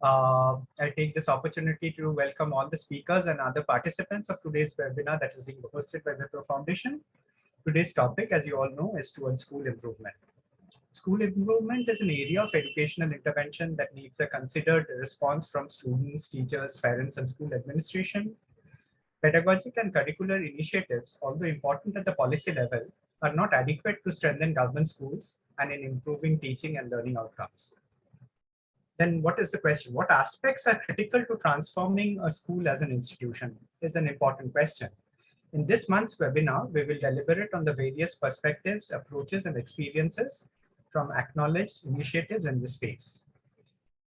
I take this opportunity to welcome all the speakers and other participants of today's webinar that is being hosted by Mahindra Foundation. Today's topic, as you all know, is towards school improvement. School improvement is an area of educational intervention that needs a considered response from students, teachers, parents, and school administration. Pedagogic and curricular initiatives, although important at the policy level, are not adequate to strengthen government schools and in improving teaching and learning outcomes. Then what is the question? What aspects are critical to transforming a school as an institution is an important question. In this month's webinar, we will deliberate on the various perspectives, approaches, and experiences from acknowledged initiatives in this space.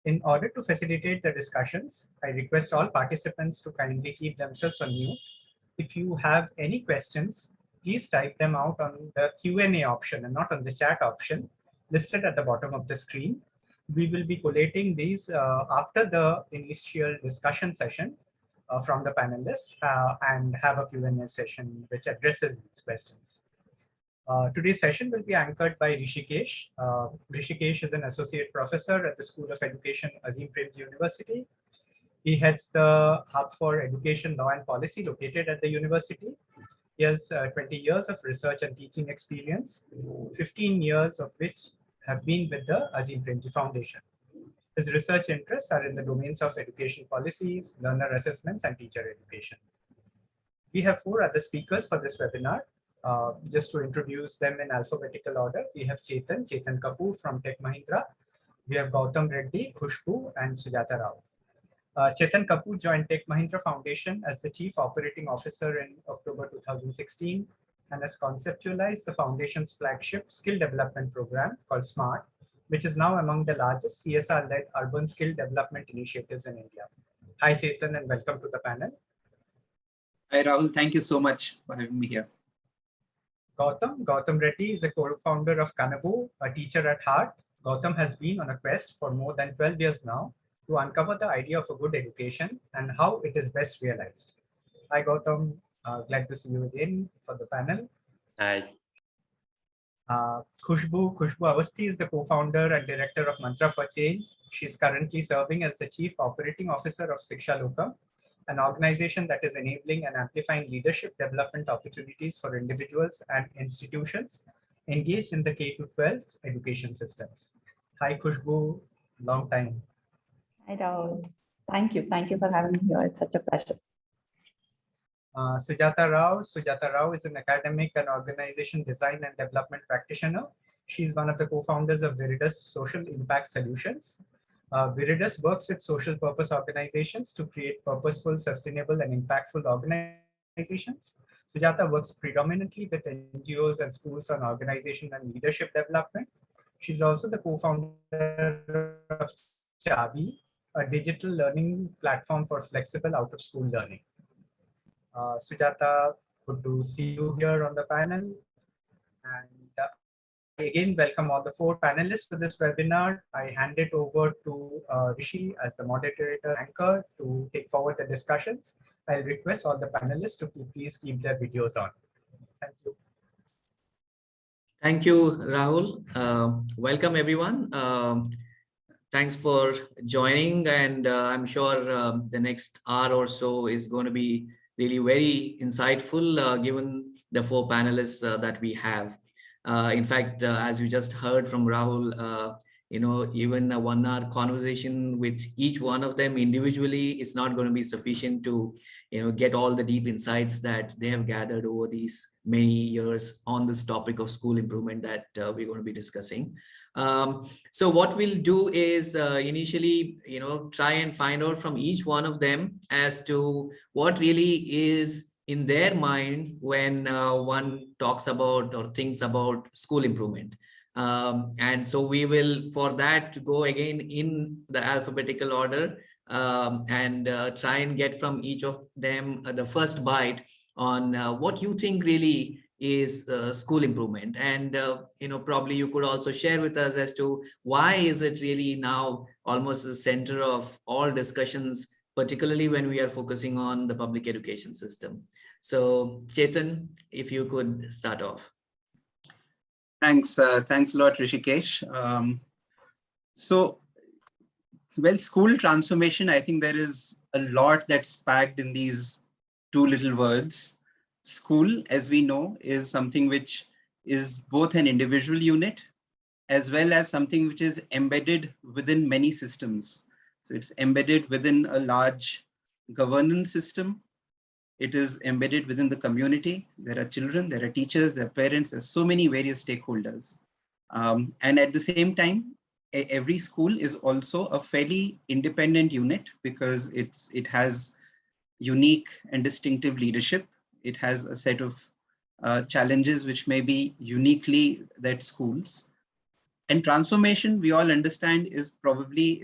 In order to facilitate the discussions, I request all participants to kindly keep themselves on mute. If you have any questions, please type them out on the Q&A option and not on the chat option listed at the bottom of the screen. We will be collating these after the initial discussion session from the panelists and have a Q&A session which addresses these questions. Today's session will be anchored by Rishikesh. Rishikesh is an associate professor at the School of Education, Azim Premji University. He heads the Hub for Education, Law and Policy located at the university. He has 20 years of research and teaching experience, 15 years of which have been with the Azim Premji Foundation. His research interests are in the domains of education policies, learner assessments, and teacher education. We have 4 other speakers for this webinar. Just to introduce them in alphabetical order, we have Chetan Kapoor from Tech Mahindra. We have Gowtham Reddy, Khushboo, and Sujatha Rao. Chetan Kapoor joined Tech Mahindra Foundation as the Chief Operating Officer in October 2016 and has conceptualized the foundation's flagship skill development program called SMART, which is now among the largest CSR-led urban skill development initiatives in India. Hi, Chetan, and welcome to the panel. Hi, Rahul. Thank you so much for having me here. Gowtham Reddy is a co-founder of Kanavu, a teacher at heart. Gowtham has been on a quest for more than 12 years now to uncover the idea of a good education and how it is best realized. Hi, Gowtham. Glad to see you again for the panel. Hi. Khushboo Awasthi is the co-founder and director of Mantra for Change. She's currently serving as the Chief Operating Officer of Shiksha Lokam, an organization that is enabling and amplifying leadership development opportunities for individuals and institutions engaged in the K-12 education systems. Hi, Khushboo. Long time. Hi, Rahul. Thank you. Thank you for having me here. It's such a pleasure. Sujatha Rao is an academic and organization design and development practitioner. She's one of the co-founders of Viridus Social Impact Solutions. Viridus works with social purpose organizations to create purposeful, sustainable, and impactful organizations. Sujatha works predominantly with NGOs and schools on organization and leadership development. She's also the co-founder of Chabi, a digital learning platform for flexible out-of-school learning. Sujatha, good to see you here on the panel. And again, welcome all the 4 panelists to this webinar. I hand it over to Rishi as the moderator anchor to take forward the discussions. I'll request all the panelists to please keep their videos on. Thank you. Thank you, Rahul. Welcome, everyone. Thanks for joining. And I'm sure the next hour or so is going to be really very insightful, given the 4 panelists that we have. In fact, as you just heard from Rahul, even a 1-hour conversation with each one of them individually is not going to be sufficient to, get all the deep insights that they have gathered over these many years on this topic of school improvement that we're going to be discussing. So what we'll do is initially, try and find out from each one of them as to what really is in their mind when one talks about or thinks about school improvement. And so we will, for that, go again in the alphabetical order and try and get from each of them the first bite on what you think really is school improvement. And, probably you could also share with us as to why is it really now almost the center of all discussions, particularly when we are focusing on the public education system. So Chetan, if you could start off. Thanks a lot, Rishikesh. So Well, school transformation, I think there is a lot that's packed in these two little words. School, as we know, is something which is both an individual unit as well as something which is embedded within many systems. So it's embedded within a large governance system. It is embedded within the community. There are children, there are teachers, there are parents, there's so many various stakeholders. And at the same time, every school is also a fairly independent unit because it has unique and distinctive leadership. It has a set of challenges which may be uniquely that schools. And transformation, we all understand, is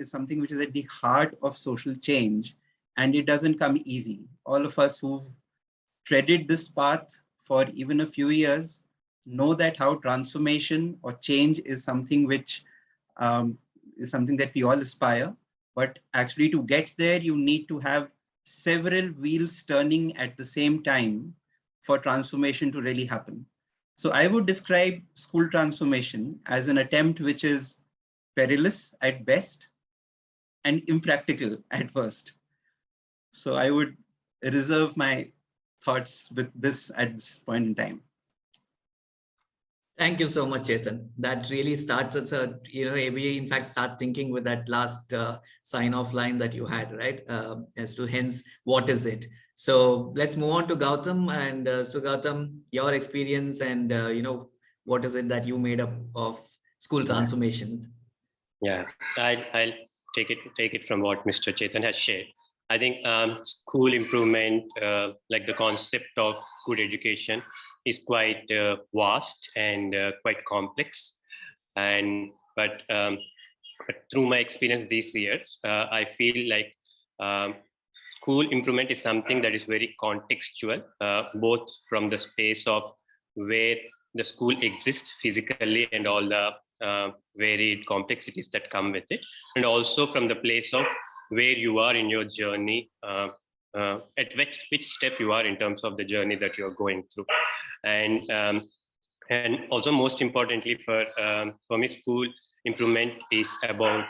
something which is at the heart of social change, and it doesn't come easy. All of us who've treaded this path for even a few years know that how transformation or change is something which is something that we all aspire. But actually, to get there, you need to have several wheels turning at the same time for transformation to really happen. So I would describe school transformation as an attempt which is perilous at best and impractical at worst. So I would reserve my thoughts with this at this point in time. Thank you so much, Chetan. That really starts, we in fact start thinking with that last sign-off line that you had, right? As to hence, what is it? So let's move on to Gowtham. And so Gowtham, your experience and, what is it that you made up of school transformation? Yeah, I'll take it from what Mr. Chetan has shared. I think school improvement, like the concept of good education, is quite vast and quite complex. But through my experience these years, I feel like school improvement is something that is very contextual, both from the space of where the school exists physically and all the varied complexities that come with it, and also from the place of where you are in your journey, at which step you are in terms of the journey that you're going through. And also most importantly for me, school improvement is about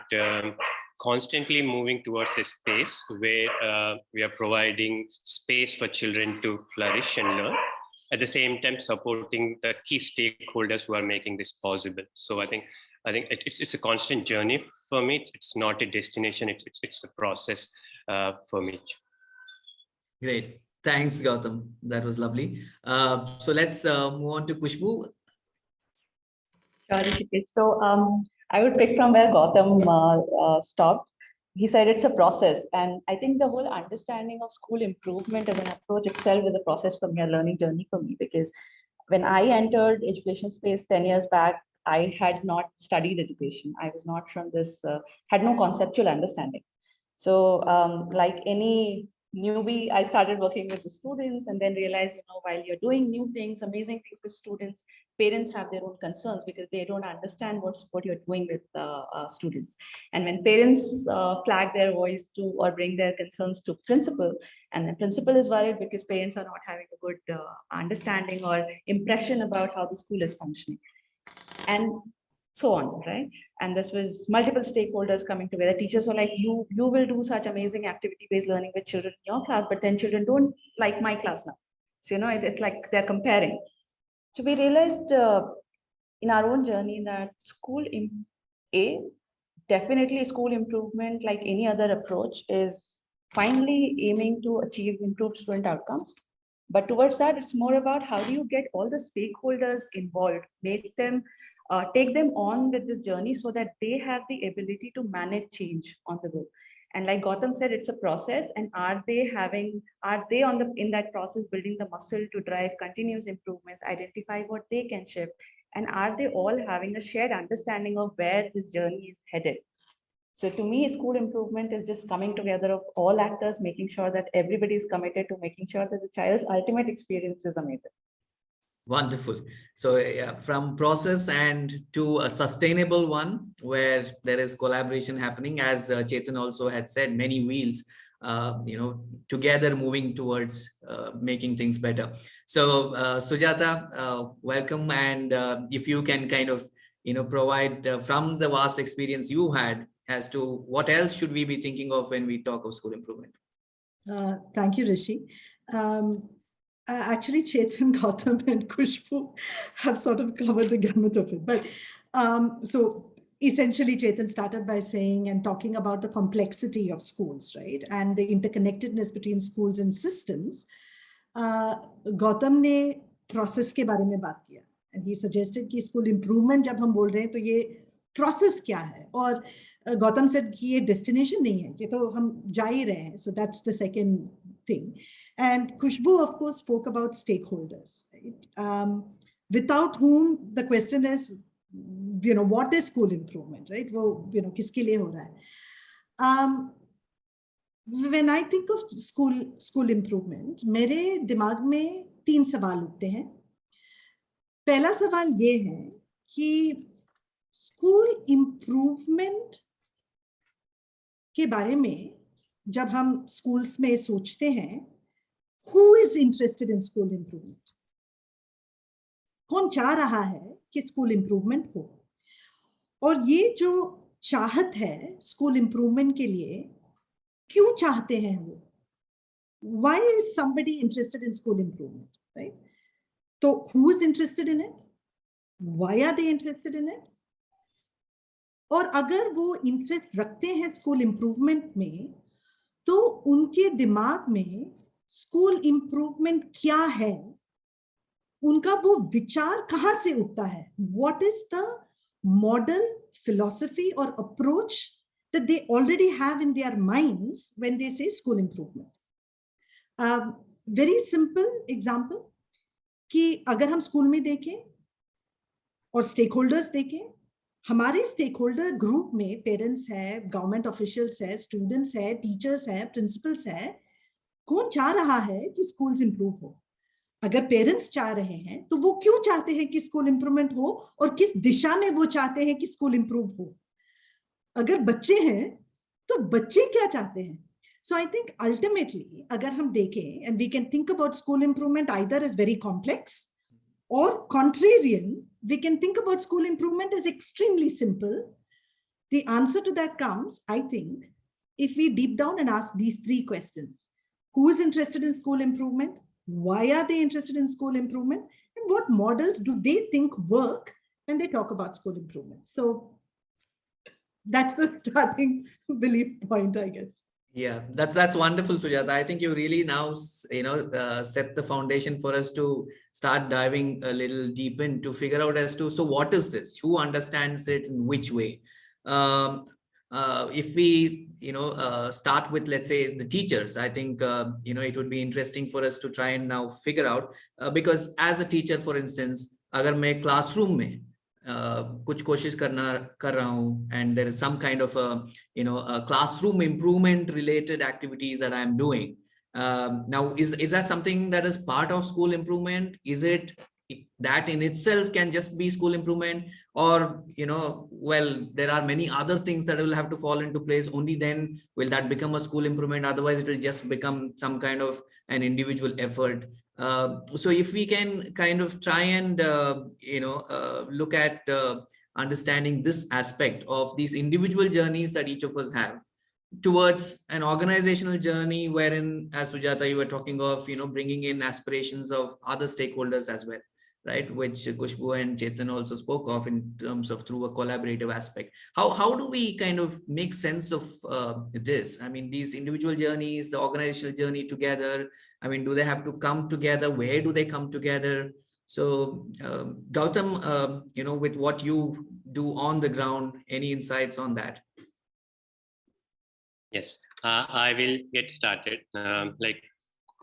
constantly moving towards a space where we are providing space for children to flourish and learn, at the same time supporting the key stakeholders who are making this possible. So I think it's a constant journey for me. It's not a destination. It's a process for me. Great. Thanks, Gautam. That was lovely. So let's move on to Khushboo. Sure, Rishikesh. So I would pick from where Gautam stopped. He said it's a process. And I think the whole understanding of school improvement as an approach itself is a process for me, a learning journey for me, because when I entered education space 10 years back, I had not studied education. I was not from this, had no conceptual understanding. So like any newbie, I started working with the students and then realized, while you're doing new things, amazing things with students, parents have their own concerns because they don't understand what you're doing with students. And when parents flag their voice to or bring their concerns to principal, and the principal is worried because parents are not having a good understanding or impression about how the school is functioning. And so on, right? And this was multiple stakeholders coming together. Teachers were like, you will do such amazing activity-based learning with children in your class, but then children don't like my class now. So, it's like they're comparing. So we realized in our own journey that definitely school improvement, like any other approach, is finally aiming to achieve improved student outcomes. But towards that, it's more about how do you get all the stakeholders involved, make them take them on with this journey so that they have the ability to manage change on the go. And like Gautam said, it's a process. And are they in that process building the muscle to drive continuous improvements, identify what they can shift, and are they all having a shared understanding of where this journey is headed? So to me, school improvement is just coming together of all actors, making sure that everybody is committed to making sure that the child's ultimate experience is amazing. Wonderful. So from process and to a sustainable one where there is collaboration happening, as Chetan also had said, many wheels, together moving towards making things better. So Sujatha, welcome. And if you can kind of, provide from the vast experience you had as to what else should we be thinking of when we talk of school improvement. Thank you, Rishi. Actually, Chetan, Gowtham, and Khushboo have sort of covered the gamut of it. But so essentially, Chetan started by saying and talking about the complexity of schools, right? And the interconnectedness between schools and systems. Gautam ने process के बारे में बात किया. And he suggested कि school improvement जब हम बोल रहे हैं तो ये process क्या है? और Gautam said कि ये destination नहीं है, ये तो हम जा ही रहे हैं. So that's the second thing. And Khushboo, of course, spoke about stakeholders, right? Without whom the question is, what is school improvement, right? वो, किसके लिए हो रहा है? When I think of school improvement, मेरे दिमाग में 3 सवाल उठते हैं. पहला सवाल ये है कि स्कूल इम्प्रूवमेंट के बारे में जब हम स्कूल्स में सोचते हैं, who is interested in school improvement? कौन चाह रहा है कि स्कूल इम्प्रूवमेंट हो? और ये जो चाहत है स्कूल इम्प्रूवमेंट के लिए, क्यों चाहते हैं वो? Why is somebody interested in school improvement, right? So who is interested in it? Why are they interested in it? और अगर वो इंटरेस्ट रखते हैं स्कूल इम्प्रूवमेंट में, तो उनके दिमाग में स्कूल इम्प्रूवमेंट क्या है, उनका वो विचार कहाँ से उठता है? What is the model, philosophy or approach that they already have in their minds when they say school improvement? Very simple example कि अगर हम स्कूल में देखें और स्टेक होल्डर्स देखें, हमारे स्टेक होल्डर ग्रुप में पेरेंट्स है, गवर्नमेंट ऑफिशियल्स है, स्टूडेंट्स है, टीचर्स है, प्रिंसिपल्स है. कौन चाह रहा है कि स्कूल्स इंप्रूव हो? अगर पेरेंट्स चाह रहे हैं तो वो क्यों चाहते हैं कि स्कूल इंप्रूवमेंट हो और किस दिशा में वो चाहते हैं कि स्कूल इंप्रूव हो? अगर बच्चे हैं तो बच्चे क्या चाहते हैं? So I think ultimately अगर हम देखें, and we can think about school improvement either as very complex or contrarian, we can think about school improvement as extremely simple. The answer to that comes, I think, if we deep down and ask these 3 questions. Who is interested in school improvement? Why are they interested in school improvement? And what models do they think work when they talk about school improvement? So that's a starting belief point, I guess. Yeah, that's wonderful, Sujatha. I think you really now, set the foundation for us to start diving a little deep in to figure out as to, so what is this? Who understands it in which way? If we, start with, let's say, the teachers, I think, it would be interesting for us to try and now figure out, because as a teacher, for instance, अगर मैं classroom में कुछ कोशिश कर रहा हूँ, and there is some kind of a classroom improvement related activities that I am doing. Now, is that something that is part of school improvement? Is it that in itself can just be school improvement, or well, there are many other things that will have to fall into place? Only then will that become a school improvement. Otherwise, it will just become some kind of an individual effort. So if we can kind of try and look at understanding this aspect of these individual journeys that each of us have towards an organizational journey, wherein, as Sujatha, you were talking of, bringing in aspirations of other stakeholders as well, right? Which Khushboo and Chetan also spoke of in terms of through a collaborative aspect. How do we kind of make sense of this? I mean, these individual journeys, the organizational journey together, I mean, do they have to come together? Where do they come together? So Gautham, with what you do on the ground, any insights on that? Yes, I will get started. Like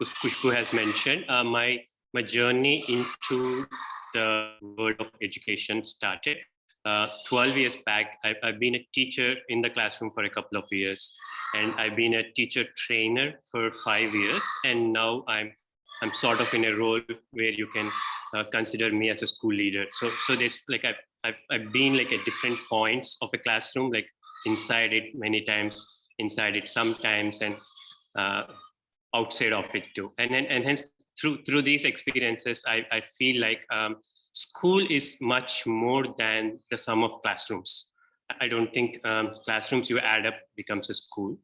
Khushboo has mentioned, my journey into the world of education started 12 years back. I've been a teacher in the classroom for a couple of years, and I've been a teacher trainer for 5 years, and now I'm sort of in a role where you can consider me as a school leader. So there's like I've been like at different points of a classroom, like inside it many times, inside it sometimes, and outside of it too. And hence through these experiences, I feel like school is much more than the sum of classrooms. I don't think classrooms you add up becomes a school.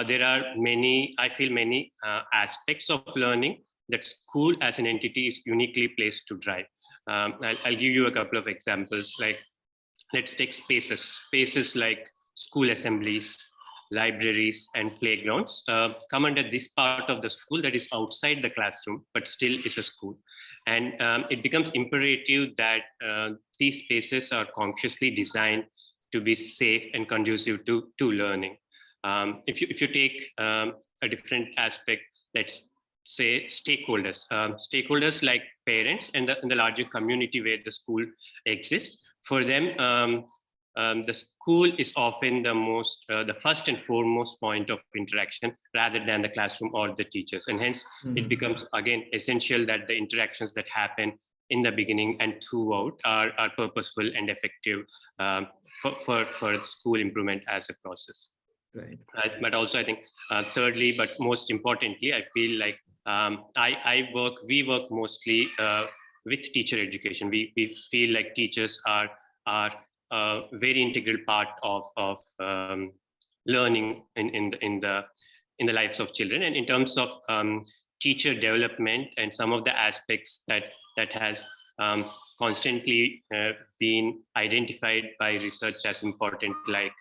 There are many, I feel many aspects of learning that school as an entity is uniquely placed to drive. I'll give you a couple of examples. Like, let's take spaces like school assemblies, libraries, and playgrounds come under this part of the school that is outside the classroom, but still is a school. And it becomes imperative that these spaces are consciously designed to be safe and conducive to learning. If you take a different aspect, let's say stakeholders, stakeholders like parents and the larger community where the school exists. For them, the school is often the first and foremost point of interaction rather than the classroom or the teachers. And hence it becomes, again, essential that the interactions that happen in the beginning and throughout are purposeful and effective for school improvement as a process. Right. But also I think thirdly, but most importantly, I feel like we work mostly with teacher education. We feel like teachers are a very integral part of learning in the lives of children. And in terms of teacher development and some of the aspects that has constantly been identified by research as important, like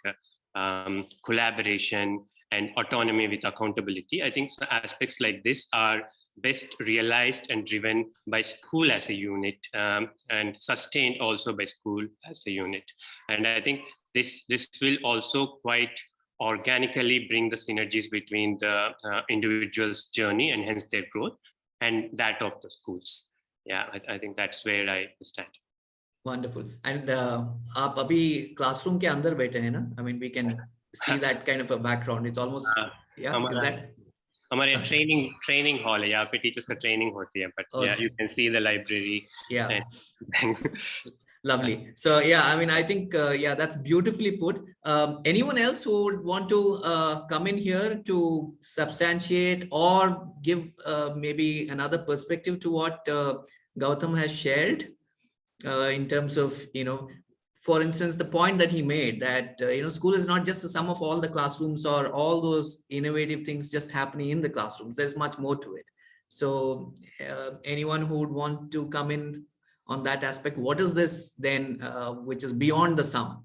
collaboration and autonomy with accountability. I think aspects like this are best realized and driven by school as a unit, and sustained also by school as a unit. And I think this will also quite organically bring the synergies between the individual's journey and hence their growth and that of the schools. Yeah, I think that's where I stand. Wonderful. And आप अभी classroom के अंदर बैठे हैं ना? I mean, we can see that kind of a background. It's almost is that? हमारे training hall है, यहाँ पे teachers का training होती है, but yeah, you can see the library. Yeah. Lovely. So yeah, I mean, I think that's beautifully put. Anyone else who would want to come in here to substantiate or give maybe another perspective to what Gowtham has shared in terms of, for instance, the point that he made that, school is not just the sum of all the classrooms or all those innovative things just happening in the classrooms. There's much more to it. So anyone who would want to come in on that aspect, what is this then, which is beyond the sum?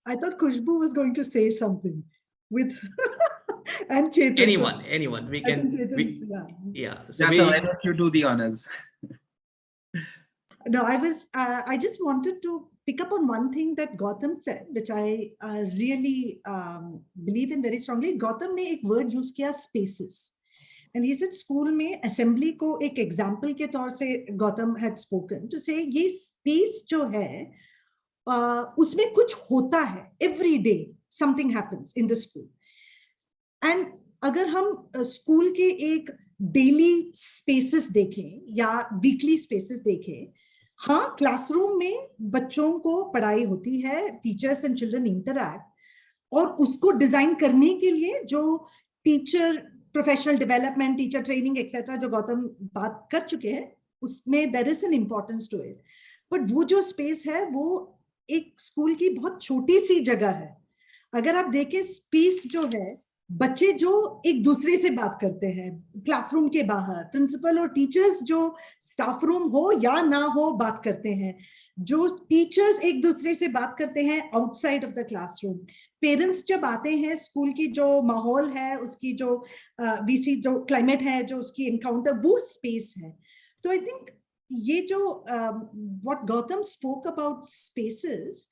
I thought Khushboo was going to say something with and Chetan. Anyone. We can. So why don't you do the honors? No, I just wanted to pick up on one thing that Gautam said, which I really believe in very strongly. Gautam ने एक word use किया, spaces, and he said school में assembly को एक example के तौर से Gautam had spoken to say ये space जो है उसमें कुछ होता है, every day something happens in the school. And अगर हम स्कूल के एक डेली स्पेसेस देखें या वीकली स्पेसेस देखें, हाँ, क्लासरूम में बच्चों को पढ़ाई होती है, टीचर्स एंड चिल्ड्रन इंटरैक्ट, और उसको डिजाइन करने के लिए जो teacher professional development, teacher training etcetera जो गौतम बात कर चुके हैं, उसमें there is an importance to it. But वो जो स्पेस है वो एक स्कूल की बहुत छोटी सी जगह है. अगर आप देखें स्पेस जो है, बच्चे जो एक दूसरे से बात करते हैं क्लासरूम के बाहर, प्रिंसिपल और टीचर्स जो स्टाफ रूम हो या ना हो बात करते हैं, जो टीचर्स एक दूसरे से बात करते हैं outside of the classroom, parents जब आते हैं, स्कूल की जो माहौल है, उसकी जो वीसी जो क्लाइमेट है, जो उसकी एनकाउंटर, वो स्पेस है. तो आई थिंक ये जो what Gautam spoke about spaces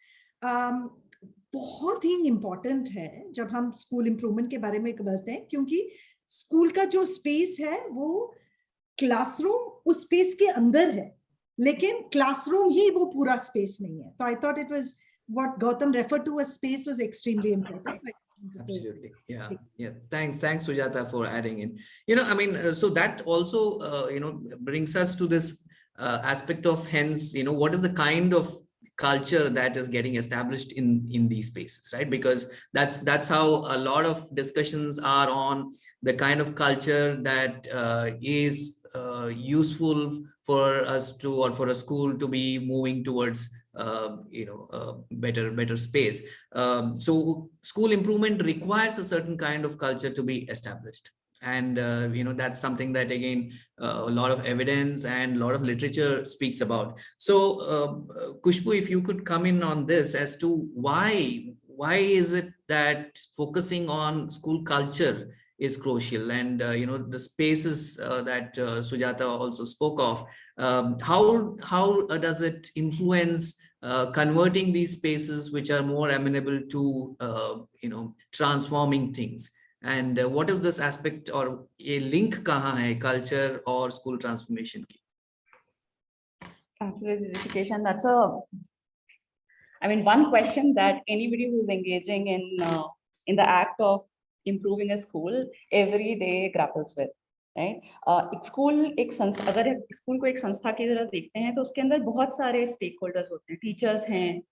बहुत ही इम्पोर्टेंट है जब हम स्कूल इम्प्रूवमेंट के बारे में बोलते हैं, क्योंकि स्कूल का जो स्पेस है वो क्लासरूम उस स्पेस के अंदर है, लेकिन क्लासरूम ही वो पूरा स्पेस नहीं है. तो I thought it was what Gautam referred to as space was extremely important. Absolutely. Yeah. Thanks, Sujatha, for adding in. I mean, so that also, brings us to this aspect of hence, what is the kind of culture that is getting established in these spaces, right? Because that's how a lot of discussions are on the kind of culture that is useful for us to, or for a school to be moving towards better space. So school improvement requires a certain kind of culture to be established. And that's something that, again, a lot of evidence and a lot of literature speaks about. So Khushboo, if you could come in on this as to why is it that focusing on school culture is crucial, and the spaces that Sujatha also spoke of, how does it influence converting these spaces which are more amenable to transforming things? And what is this aspect, or a link kahan hai culture or school transformation ki? Absolutely, Rishikesh, and that's one question that anybody who's engaging in the act of improving a school every day grapples with, right? अगर school को एक संस्था की तरह देखते हैं तो उसके अंदर बहुत सारे स्टेक होल्डर्स होते हैं, टीचर्स हैं,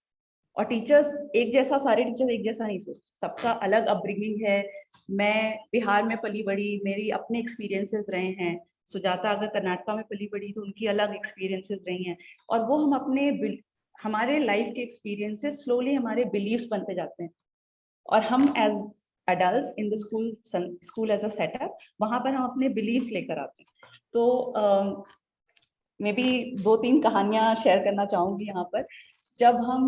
और टीचर्स सारे टीचर्स एक जैसा नहीं सोचते, सबका अलग अपब्रिंगिंग है। मैं बिहार में पली बड़ी, मेरी अपने एक्सपीरियंसेस रहे हैं। सुजाता अगर कर्नाटका में पली बड़ी तो उनकी अलग एक्सपीरियंसेस रही हैं, और वो हमारे लाइफ के एक्सपीरियंसेस स्लोली हमारे बिलीव्स बनते जाते हैं, और हम as adults in the school as a setup वहां पर हम अपने बिलीव्स लेकर आते हैं। तो मे बी 2-3 कहानियां शेयर करना चाहूंगी यहाँ पर। जब हम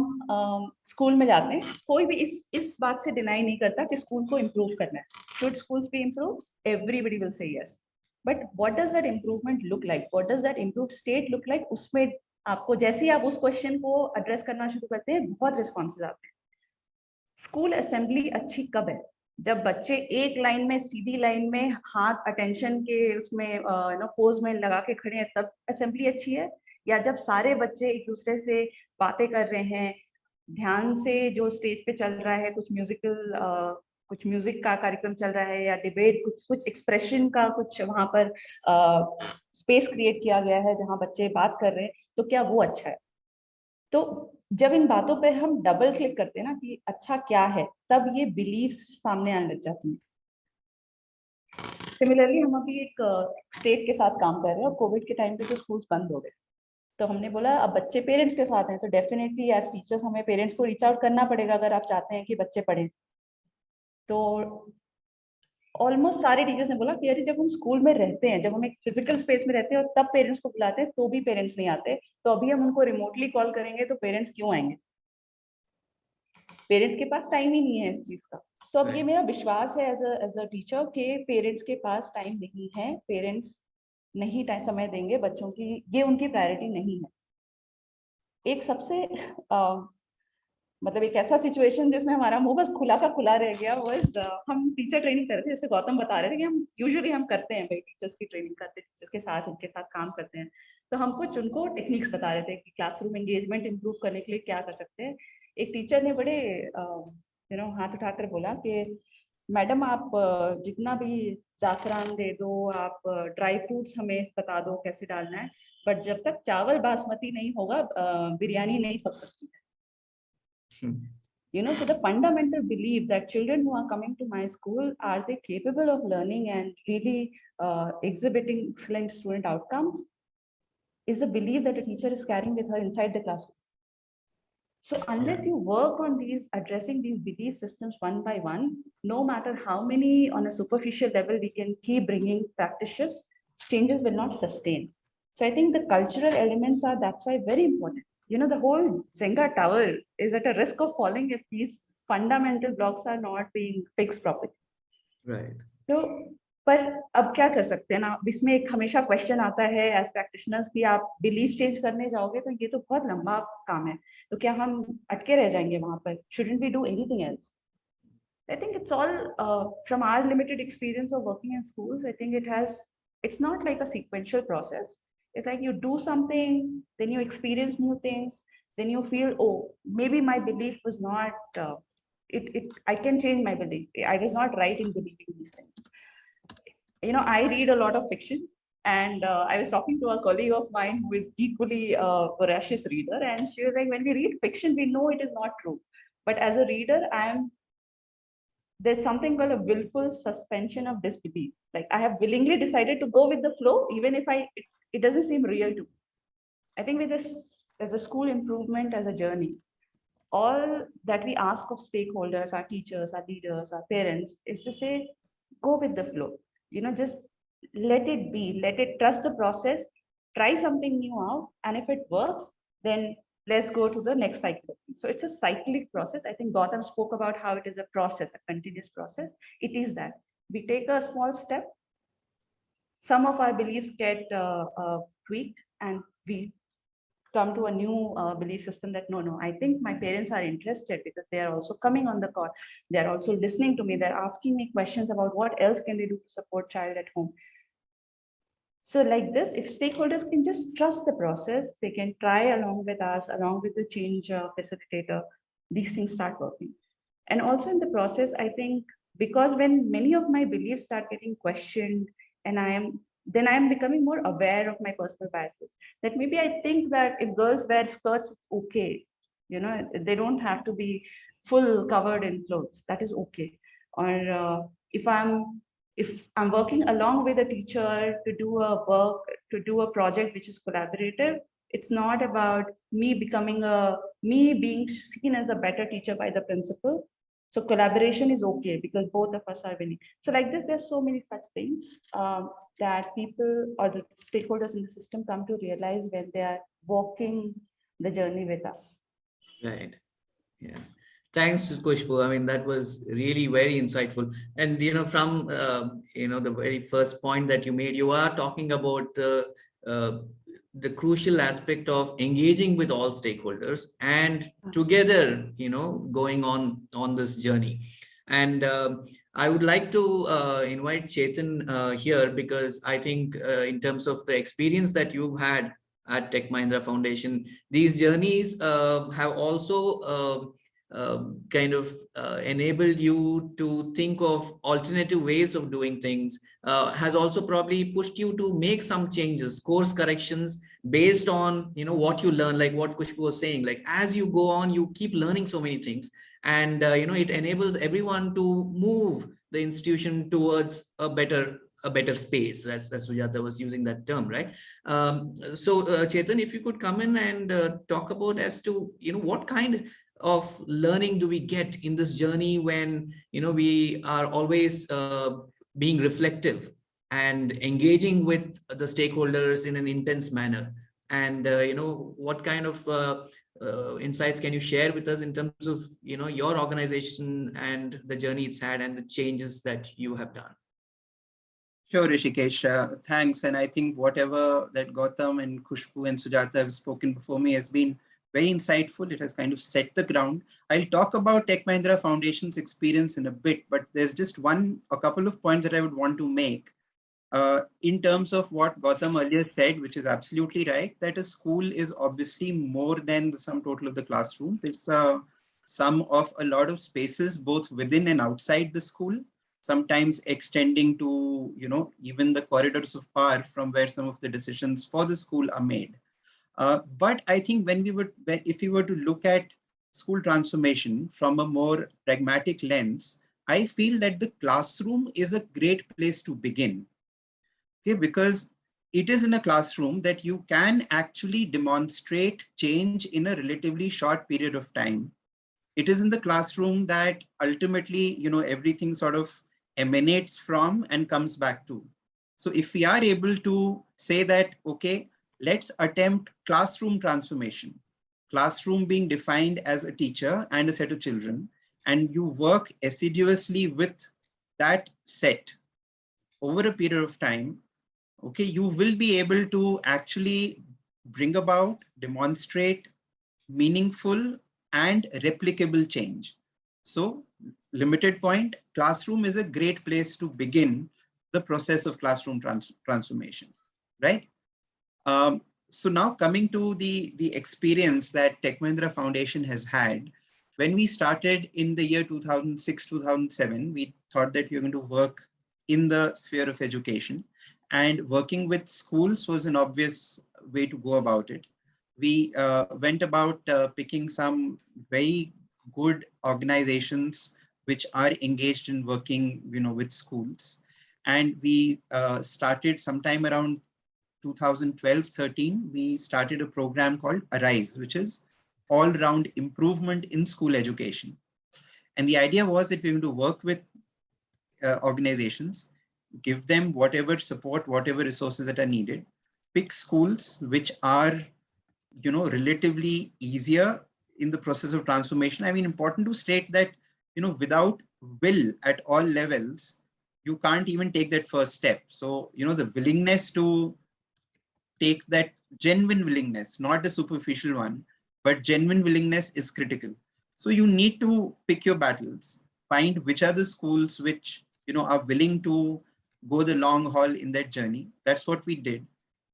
स्कूल में जाते हैं, कोई भी इस बात से डिनाई नहीं करता कि स्कूल को इम्प्रूव करना है। Should schools B improve? Everybody will say yes, but what does that improvement look like, what does that improve state look like? उसमें आपको जैसे ही आप उस क्वेश्चन को एड्रेस करना शुरू करते हैं, बहुत रिस्पॉन्सेज आते हैं। स्कूल असेंबली अच्छी कब है? जब बच्चे एक लाइन में, सीधी लाइन में, हाथ अटेंशन के उसमें पोज में लगा के खड़े हैं, तब असेंबली अच्छी है? या जब सारे बच्चे एक दूसरे से बातें कर रहे हैं, ध्यान से जो स्टेज पे चल रहा है, कुछ म्यूजिक का कार्यक्रम चल रहा है, या डिबेट, कुछ एक्सप्रेशन का कुछ वहां पर स्पेस क्रिएट किया गया है जहां बच्चे बात कर रहे हैं, तो क्या वो अच्छा है? तो जब इन बातों पे हम डबल क्लिक करते हैं ना कि अच्छा क्या है, तब ये बिलीव्स सामने आने लग जाती हैं। सिमिलरली हम अभी एक स्टेट के साथ काम कर रहे हैं, और कोविड के टाइम पे तो स्कूल्स बंद हो गए, तो हमने बोला अब बच्चे पेरेंट्स के साथ हैं, तो डेफिनेटली एज टीचर्स हमें पेरेंट्स को रीच आउट करना पड़ेगा अगर आप चाहते हैं कि बच्चे पढ़ें। तो ऑलमोस्ट सारे टीचर्स ने बोला कि यार जब हम स्कूल में रहते हैं, जब हम एक फिजिकल स्पेस में रहते हैं और तब पेरेंट्स को बुलाते हैं तो भी पेरेंट्स नहीं आते, तो अभी हम उनको रिमोटली कॉल करेंगे तो पेरेंट्स क्यों आएंगे? पेरेंट्स के पास टाइम ही नहीं है इस चीज का। तो अब ये मेरा विश्वास है एज अ टीचर कि पेरेंट्स के पास टाइम नहीं है, पेरेंट्स नहीं समय देंगे बच्चों की, ये उनकी प्रायोरिटी नहीं है। एक सबसे मतलब एक ऐसा सिचुएशन जिसमें हमारा मुंह बस खुला का खुला रह गया, हम टीचर ट्रेनिंग कर रहे थे, जैसे गौतम बता रहे थे कि हम यूजुअली हम करते हैं भाई, टीचर्स की ट्रेनिंग करते हैं, टीचर्स के साथ उनके साथ काम करते हैं, तो हम कुछ उनको टेक्निक्स बता रहे थे कि क्लासरूम एंगेजमेंट इंप्रूव करने के लिए क्या कर सकते हैं। एक टीचर ने बड़े हाथ उठाकर बोला कि मैडम आप जितना भी ज़ाफ़रान दे दो, आप ड्राई फ्रूट्स हमें बता दो कैसे डालना है, बट जब तक चावल बासमती नहीं होगा बिरयानी नहीं पक सकती है। So the fundamental belief that children who are coming to my school, are they capable of learning and really exhibiting excellent student outcomes, is a belief that a teacher is carrying with her inside the classroom. So unless you work on addressing these belief systems one by one, no matter how many on a superficial level we can keep bringing practice shifts, changes will not sustain. So I think the cultural elements are, that's why, very important. The whole Zenga tower is at a risk of falling if these fundamental blocks are not being fixed properly. Right. So, पर अब क्या कर सकते हैं ना, इसमें एक हमेशा क्वेश्चन आता है एज प्रैक्टिशनर्स कि आप बिलीफ चेंज करने जाओगे तो ये तो बहुत लंबा काम है, तो क्या हम अटके रह जाएंगे वहां पर? Shouldn't we do anything else? I think it's all from our limited experience of working in schools. I think it's not like a sequential process. It's like you do something, then you experience new things, then you feel, oh, maybe my belief was not, I can change my belief. I was not right in believing these things. I read a lot of fiction, and I was talking to a colleague of mine who is equally a voracious reader, and she was like, when we read fiction, we know it is not true. But as a reader, I am there's something called a willful suspension of disbelief. Like I have willingly decided to go with the flow, even if it doesn't seem real to me. I think with this, as a school improvement as a journey, all that we ask of stakeholders, our teachers, our leaders, our parents, is to say, go with the flow. Just let it be, let it trust the process, try something new out, and if it works, then let's go to the next cycle. So it's a cyclic process. I think Gautam spoke about how it is a process, a continuous process. It is that we take a small step, some of our beliefs get tweaked, and we come to a new belief system that no, I think my parents are interested because they are also coming on the call. They're also listening to me. They're asking me questions about what else can they do to support child at home. So like this, if stakeholders can just trust the process, they can try along with us, along with the change facilitator, these things start working. And also in the process, I think, because when many of my beliefs start getting questioned, and then I am becoming more aware of my personal biases. That maybe I think that if girls wear skirts, it's okay. They don't have to be full covered in clothes. That is okay. Or if I'm working along with a teacher to do a project which is collaborative, it's not about me being seen as a better teacher by the principal. So collaboration is okay because both of us are winning. So like this, there's so many such things that people or the stakeholders in the system come to realize when they are walking the journey with us. Right. Yeah. Thanks, Khushboo. I mean, that was really very insightful. And, from, the very first point that you made, you are talking about the crucial aspect of engaging with all stakeholders and together, going on this journey. And I would like to invite Chetan here, because I think in terms of the experience that you've had at Tech Mahindra Foundation, these journeys have also enabled you to think of alternative ways of doing things, has also probably pushed you to make some changes, course corrections based on what you learn, like what Khushboo was saying. Like as you go on, you keep learning so many things, and it enables everyone to move the institution towards a better space, as Sujatha was using that term, right? So Chetan, if you could come in and talk about as to what kind of learning do we get in this journey when we are always being reflective and engaging with the stakeholders in an intense manner, and what kind of insights can you share with us in terms of your organization and the journey it's had and the changes that you have done? Sure, Rishikesh. Thanks. And I think whatever that Gautam and Khushboo and Sujatha have spoken before me has been very insightful. It has kind of set the ground. I'll talk about Tech Mahindra Foundation's experience in a bit, but there's just a couple of points that I would want to make in terms of what Gautam earlier said, which is absolutely right, that a school is obviously more than the sum total of the classrooms. It's a sum of a lot of spaces, both within and outside the school, sometimes extending to, even the corridors of power from where some of the decisions for the school are made. But I think if we were to look at school transformation from a more pragmatic lens, I feel that the classroom is a great place to begin. Okay, because it is in a classroom that you can actually demonstrate change in a relatively short period of time. It is in the classroom that ultimately, everything sort of emanates from and comes back to. So if we are able to say that, okay, let's attempt classroom transformation, classroom being defined as a teacher and a set of children, and you work assiduously with that set over a period of time, okay, you will be able to actually bring about, demonstrate meaningful and replicable change. So limited point, classroom is a great place to begin the process of classroom transformation, right? So now coming to the experience that Tech Mahindra Foundation has had, when we started in the year 2006, 2007, we thought that we were going to work in the sphere of education, and working with schools was an obvious way to go about it. We went about picking some very good organizations which are engaged in working, with schools. And we started sometime around 2012-13, we started a program called Arise, which is all-round improvement in school education. And the idea was that we were going to work with organizations, give them whatever support, whatever resources that are needed, pick schools which are, relatively easier in the process of transformation. I mean, important to state that, without will at all levels, you can't even take that first step. So, the willingness to take that genuine willingness, not a superficial one, but genuine willingness is critical. So you need to pick your battles, find which are the schools which, are willing to go the long haul in that journey. That's what we did.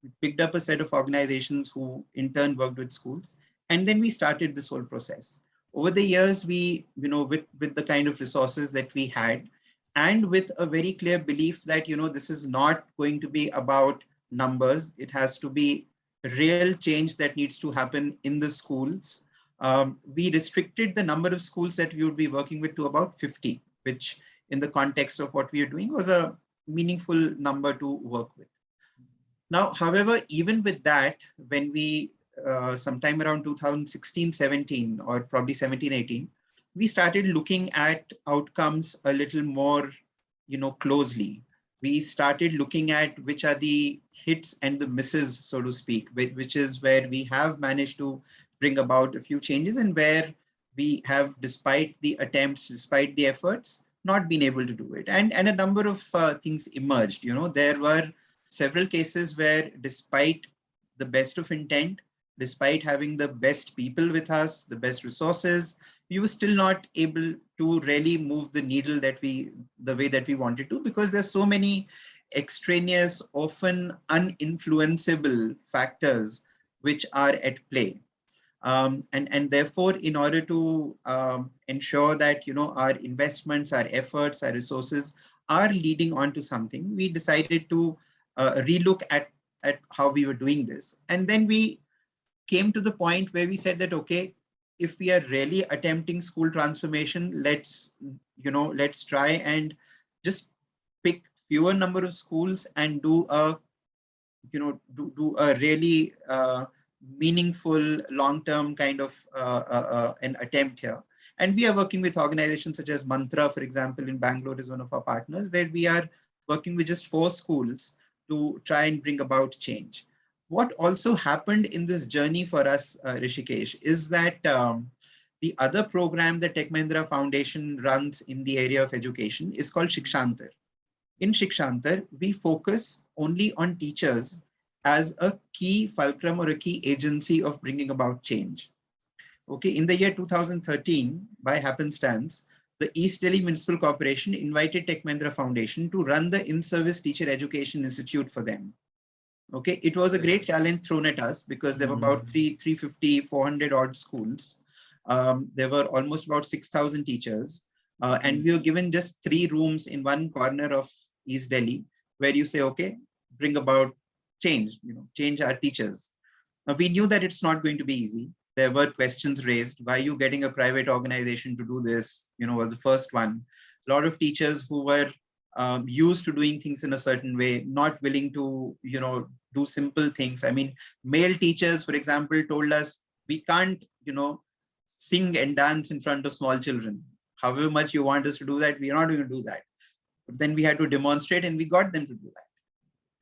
We picked up a set of organizations who in turn worked with schools. And then we started this whole process. Over the years, we, with the kind of resources that we had, and with a very clear belief that, this is not going to be about numbers. It has to be real change that needs to happen in the schools. We restricted the number of schools that we would be working with to about 50, which in the context of what we are doing was a meaningful number to work with. Now, however, even with that, when we sometime around 2016-17 or probably 17-18, we started looking at outcomes a little more, closely. We started looking at which are the hits and the misses, so to speak, which is where we have managed to bring about a few changes and where we have, despite the attempts, despite the efforts, not been able to do it. And a number of things emerged. There were several cases where, despite the best of intent, despite having the best people with us, the best resources, we were still not able to really move the needle the way that we wanted to, because there's so many extraneous, often uninfluenceable factors which are at play. And therefore, in order to ensure that, our investments, our efforts, our resources are leading on to something, we decided to relook at how we were doing this. And then we came to the point where we said that, okay, if we are really attempting school transformation, let's try and just pick fewer number of schools and do a really meaningful long-term kind of an attempt here. And we are working with organizations such as Mantra, for example, in Bangalore is one of our partners, where we are working with just 4 schools to try and bring about change. What also happened in this journey for us, Rishikesh, is that the other program that Tech Mahindra Foundation runs in the area of education is called Shikshantar. In Shikshantar, we focus only on teachers as a key fulcrum or a key agency of bringing about change. Okay, in the year 2013, by happenstance, the East Delhi Municipal Corporation invited Tech Mahindra Foundation to run the in-service teacher education institute for them. Okay, it was a great challenge thrown at us because there were about 350, 400 odd schools. There were almost about 6,000 teachers. And we were given just 3 rooms in one corner of East Delhi, where you say, okay, bring about change, change our teachers. We knew that it's not going to be easy. There were questions raised. Why are you getting a private organization to do this? Was the first one. A lot of teachers who were used to doing things in a certain way, not willing to, do simple things. I mean, male teachers, for example, told us, we can't, sing and dance in front of small children. However much you want us to do that, we are not going to do that. But then we had to demonstrate and we got them to do that.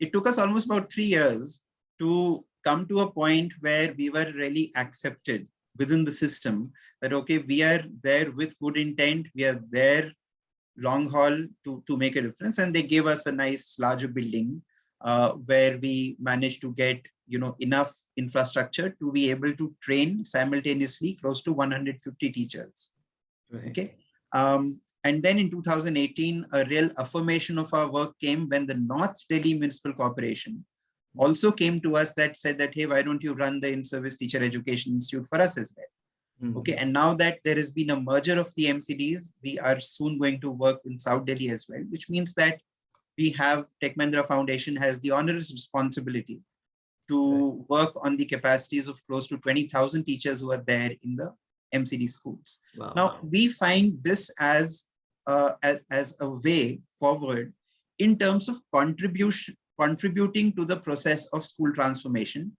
It took us almost about 3 years to come to a point where we were really accepted within the system that, okay, we are there with good intent. We are there long haul to make a difference. And they gave us a nice larger building where we managed to get, enough infrastructure to be able to train simultaneously close to 150 teachers. Right. Okay. And then in 2018, a real affirmation of our work came when the North Delhi Municipal Corporation also came to us that said that, hey, why don't you run the in-service teacher education institute for us as well? Okay, and now that there has been a merger of the MCDs, we are soon going to work in South Delhi as well, which means that we have Tech Mahindra Foundation has the onerous responsibility to work on the capacities of close to 20,000 teachers who are there in the MCD schools. Wow. Now, we find this as as a way forward in terms of contributing to the process of school transformation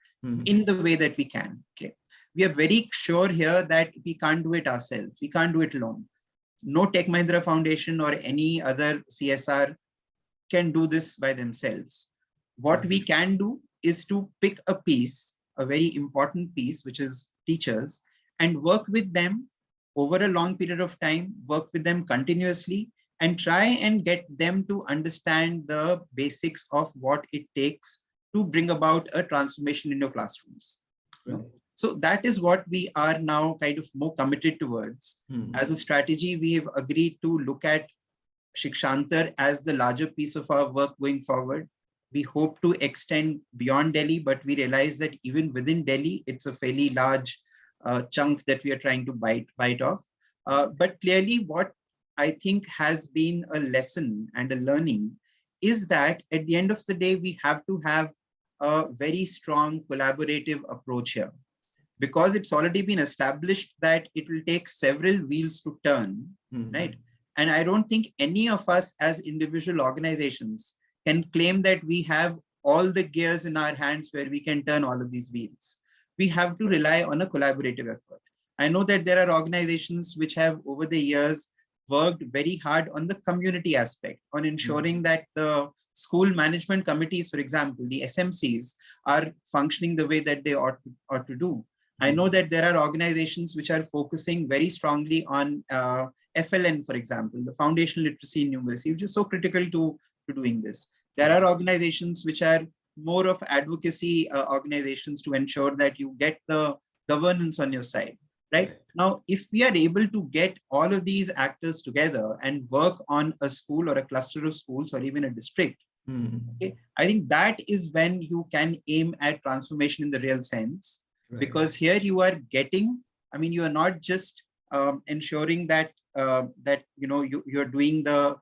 in the way that we can. Okay, we are very sure here that we can't do it ourselves. We can't do it alone. No Tech Mahindra Foundation or any other CSR can do this by themselves. What we can do is to pick a piece, a very important piece, which is teachers, and work with them over a long period of time, work with them continuously, and try and get them to understand the basics of what it takes to bring about a transformation in your classrooms. Right. So that is what we are now kind of more committed towards. As a strategy, we have agreed to look at Shikshantar as the larger piece of our work going forward. We hope to extend beyond Delhi, but we realize that even within Delhi, it's a fairly large chunk that we are trying to bite off. But clearly what I think has been a lesson and a learning is that at the end of the day, we have to have a very strong collaborative approach here, because it's already been established that it will take several wheels to turn, right? And I don't think any of us as individual organizations can claim that we have all the gears in our hands where we can turn all of these wheels. We have to rely on a collaborative effort. I know that there are organizations which have over the years worked very hard on the community aspect, on ensuring that the school management committees, for example, the SMCs, are functioning the way that they ought to do. I know that there are organizations which are focusing very strongly on FLN, for example, the foundational literacy and numeracy, which is so critical to doing this. There are organizations which are more of advocacy organizations to ensure that you get the governance on your side. Right now, if we are able to get all of these actors together and work on a school or a cluster of schools or even a district, okay, I think that is when you can aim at transformation in the real sense. Right. Because here you are getting, I mean, you are not just ensuring that that you're doing the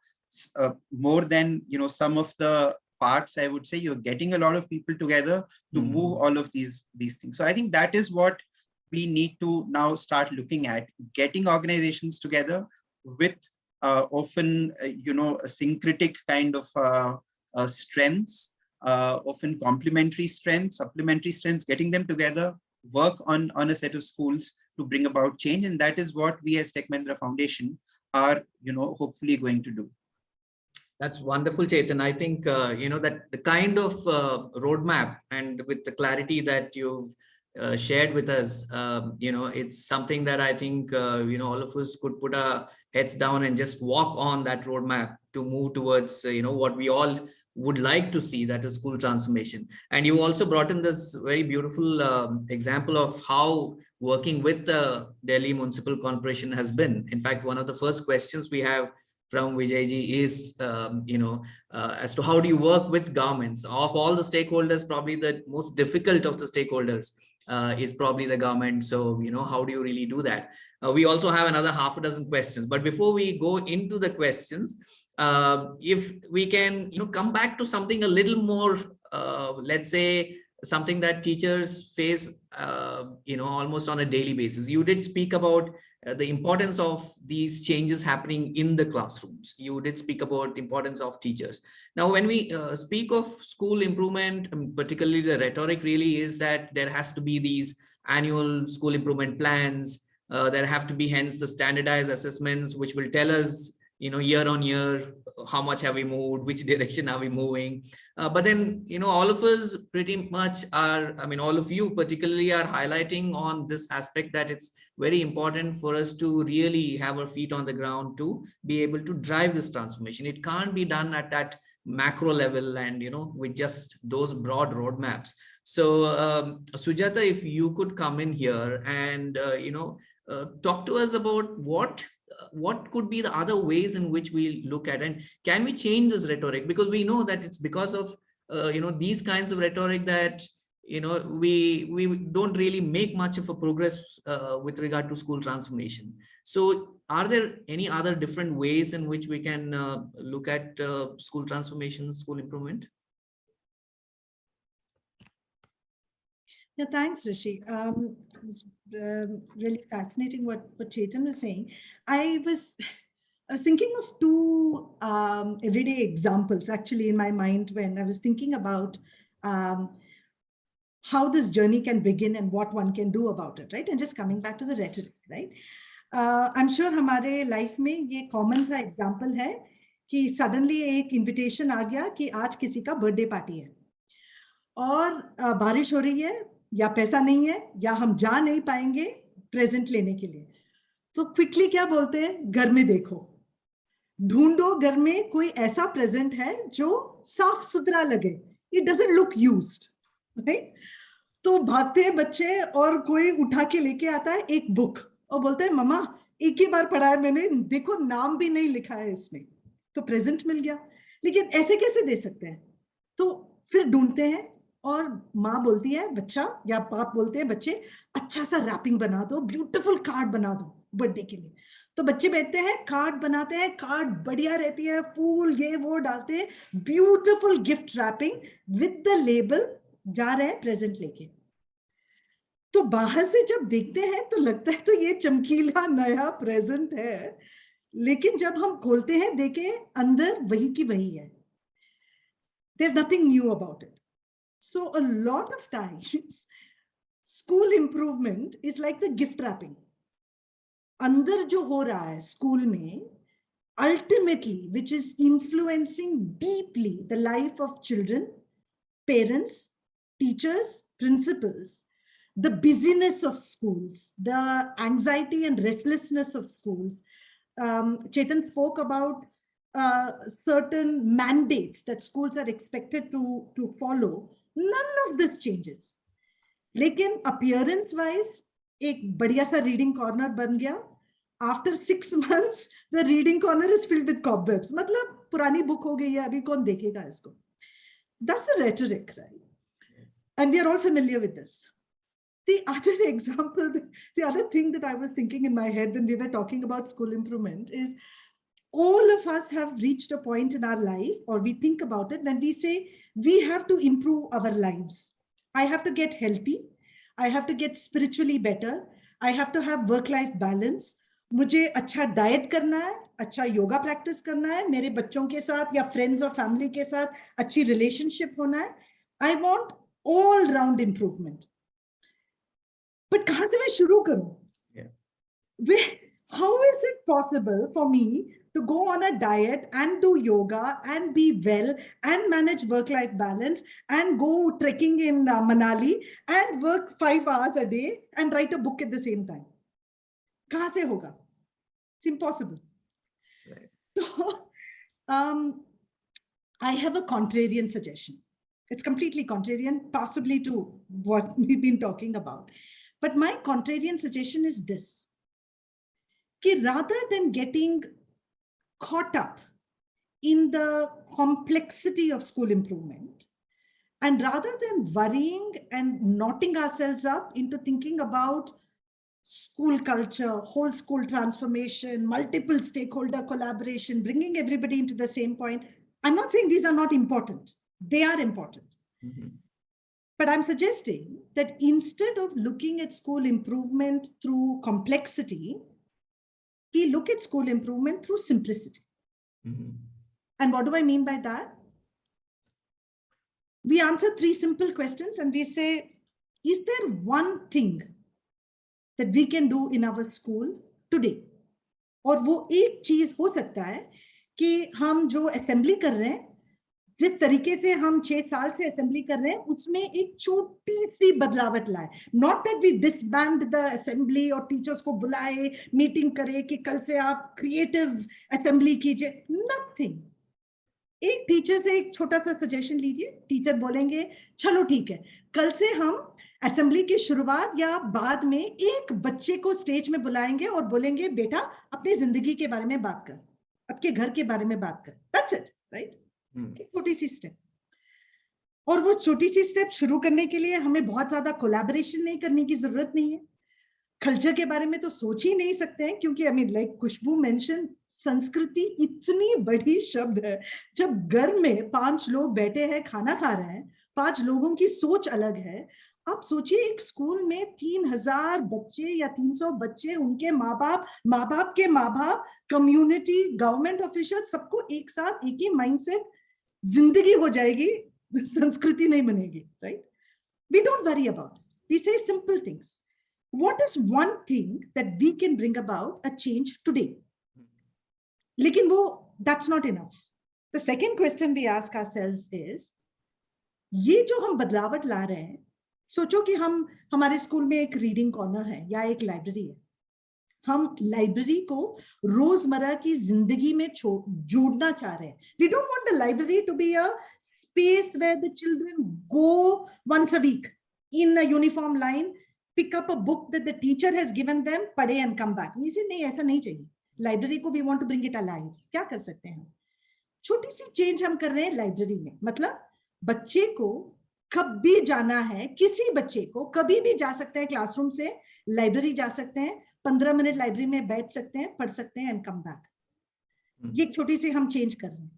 more than some of the parts. I would say you're getting a lot of people together to move all of these things. So I think that is what we need to now start looking at, getting organizations together with often, a syncretic kind of strengths, often complementary strengths, supplementary strengths, getting them together, work on a set of schools to bring about change. And that is what we as Tech Mahindra Foundation are, hopefully going to do. That's wonderful, Chetan. I think, that the kind of roadmap and with the clarity that you've shared with us, it's something that I think, all of us could put our heads down and just walk on that roadmap to move towards, what we all would like to see, that is school transformation. And you also brought in this very beautiful example of how working with the Delhi Municipal Corporation has been. In fact, one of the first questions we have from Vijayji is, as to how do you work with governments? Of all the stakeholders, probably the most difficult of the stakeholders is probably the government. So, how do you really do that? We also have another half a dozen questions. But before we go into the questions, if we can, come back to something a little more, let's say, something that teachers face, almost on a daily basis. You did speak about the importance of these changes happening in the classrooms. You did speak about the importance of teachers. Now, when we speak of school improvement, particularly the rhetoric really is that there has to be these annual school improvement plans. There have to be hence the standardized assessments, which will tell us, year on year, how much have we moved, which direction are we moving. But then, all of us pretty much are, all of you particularly are highlighting on this aspect that it's very important for us to really have our feet on the ground to be able to drive this transformation. It can't be done at that macro level and, with just those broad roadmaps. So, Sujatha, if you could come in here and, talk to us about what could be the other ways in which we look at, and can we change this rhetoric? Because we know that it's because of these kinds of rhetoric that we don't really make much of a progress with regard to school transformation. So are there any other different ways in which we can look at school transformation, school improvement? Yeah, thanks, Rishi. It's really fascinating what Chetan was saying. I was I was thinking of two everyday examples actually in my mind when I was thinking about how this journey can begin and what one can do about it, right? And just coming back to the rhetoric, right? I'm sure हमारे life में ये common सा example है कि suddenly एक invitation आ गया कि आज किसी का birthday party है और बारिश हो रही है या पैसा नहीं है या हम जा नहीं पाएंगे present लेने के लिए, तो quickly क्या बोलते हैं, घर में देखो, ढूंढो घर में कोई ऐसा present है जो साफ सुथरा लगे, it doesn't look used, right? तो भागते हैं बच्चे और कोई उठा के लेके आता है एक बुक और बोलते हैं मम्मा एक ही बार पढ़ा है मैंने, देखो नाम भी नहीं लिखा है इसमें, तो प्रेजेंट मिल गया, लेकिन ऐसे कैसे दे सकते हैं? तो फिर ढूंढते हैं और माँ बोलती है बच्चा या बाप बोलते हैं बच्चे अच्छा सा रैपिंग बना दो, ब्यूटीफुल कार्ड बना दो बर्थडे के लिए, तो बच्चे बैठते हैं कार्ड बनाते हैं, कार्ड बढ़िया रहती है, फूल ये वो डालते हैं, beautiful gift wrapping with the label, जा रहे हैं प्रेजेंट लेके। तो बाहर से जब देखते हैं तो लगता है तो ये चमकीला नया प्रेजेंट है, लेकिन जब हम खोलते हैं देखें अंदर वही की वही है, there's nothing new about it. So a lot of times school improvement is like the gift wrapping. अंदर जो हो रहा है स्कूल में ultimately which is influencing deeply the life of children, parents, teachers, principals, the busyness of schools, the anxiety and restlessness of schools. Chetan spoke about certain mandates that schools are expected to follow. None of this changes. लेकिन appearance wise एक बढ़िया सा reading corner बन गया. After 6 months, the reading corner is filled with cobwebs. मतलब पुरानी book हो गई है, अभी कौन देखेगा इसको? That's the rhetoric, right? And we are all familiar with this. The other example, the other thing that I was thinking in my head when we were talking about school improvement is all of us have reached a point in our life, or we think about it when we say we have to improve our lives. I have to get healthy. I have to get spiritually better. I have to have work-life balance. मुझे अच्छा diet करना है, अच्छा yoga practice करना है, मेरे बच्चों के साथ या फ्रेंड्स और फैमिली के साथ अच्छी रिलेशनशिप होना है. I want all round improvement. But कहाँ से मैं शुरू करूं? How is it possible for me to go on a diet and do yoga and be well and manage work-life balance and go trekking in Manali and work 5 hours a day and write a book at the same time? कहाँ से होगा? It's impossible. Right. So, I have a contrarian suggestion. It's completely contrarian, possibly to what we've been talking about. But my contrarian suggestion is this. Ki rather than getting caught up in the complexity of school improvement, and rather than worrying and knotting ourselves up into thinking about school culture, whole school transformation, multiple stakeholder collaboration, bringing everybody into the same point, I'm not saying these are not important. They are important. Mm-hmm. But I'm suggesting that instead of looking at school improvement through complexity, we look at school improvement through simplicity. Mm-hmm. And what do I mean by that? We answer 3 simple questions and we say, is there one thing that we can do in our school today? और वो एक चीज हो सकता है कि हम जो असेंबली कर रहे हैं, जिस तरीके से हम 6 साल से असेंबली कर रहे हैं, उसमें एक छोटी सी बदलावट लाए. Not that we disband the assembly और टीचर्स को बुलाए, मीटिंग करे कि कल से आप क्रिएटिव असेंबली कीजिए. Nothing. एक टीचर से एक छोटा सा सजेशन लीजिए, टीचर बोलेंगे चलो ठीक है, कल से हम असेंबली की शुरुआत या बाद में एक बच्चे को स्टेज में बुलाएंगे और बोलेंगे बेटा अपनी जिंदगी के बारे में बात कर, आपके घर के बारे में बात कर. That's it, right? एक छोटी सी स्टेप. और वो छोटी सी स्टेप शुरू करने के लिए हमें बहुत ज्यादा कोलैबोरेशन नहीं करने की जरूरत नहीं है. कल्चर के बारे में तो सोच ही नहीं सकते हैं, क्योंकि I mean like Khushboo mention, संस्कृति इतनी बड़ी शब्द है. जब घर में 5 लोग बैठे हैं, खाना खा रहे हैं, 5 लोगों की सोच अलग है, आप सोचिए एक स्कूल में 3000 बच्चे या 300 बच्चे, उनके माँ बाप के माँ बाप, कम्युनिटी, गवर्नमेंट ऑफिशियल, सबको एक साथ एक ही माइंडसेट, जिंदगी हो जाएगी, संस्कृति नहीं बनेगी, right? We don't worry about it. We say simple things. What is one thing that we can bring about a change today? लेकिन वो, that's not enough. The second question we ask ourselves is, ये जो हम बदलावट ला रहे हैं, सोचो कि हमारे स्कूल में एक रीडिंग कॉर्नर है या एक लाइब्रेरी है, हम लाइब्रेरी को रोजमर्रा की जिंदगी में जोड़ना चाह रहे हैं. We don't want the library to be a space where the children go once a week in a uniform line, pick up a book that the teacher has given them, पढ़े and come back. We say नहीं, ऐसा नहीं चाहिए. Library को we want to bring it alive. क्या कर सकते हैं? छोटी सी चेंज हम कर रहे हैं लाइब्रेरी में. मतलब बच्चे को कभी जाना है, किसी बच्चे को कभी भी जा सकते हैं, क्लासरूम से लाइब्रेरी जा सकते हैं, 15 मिनट लाइब्रेरी में बैठ सकते हैं, पढ़ सकते हैं एंड कम बैक. ये छोटी सी हम चेंज कर रहे हैं.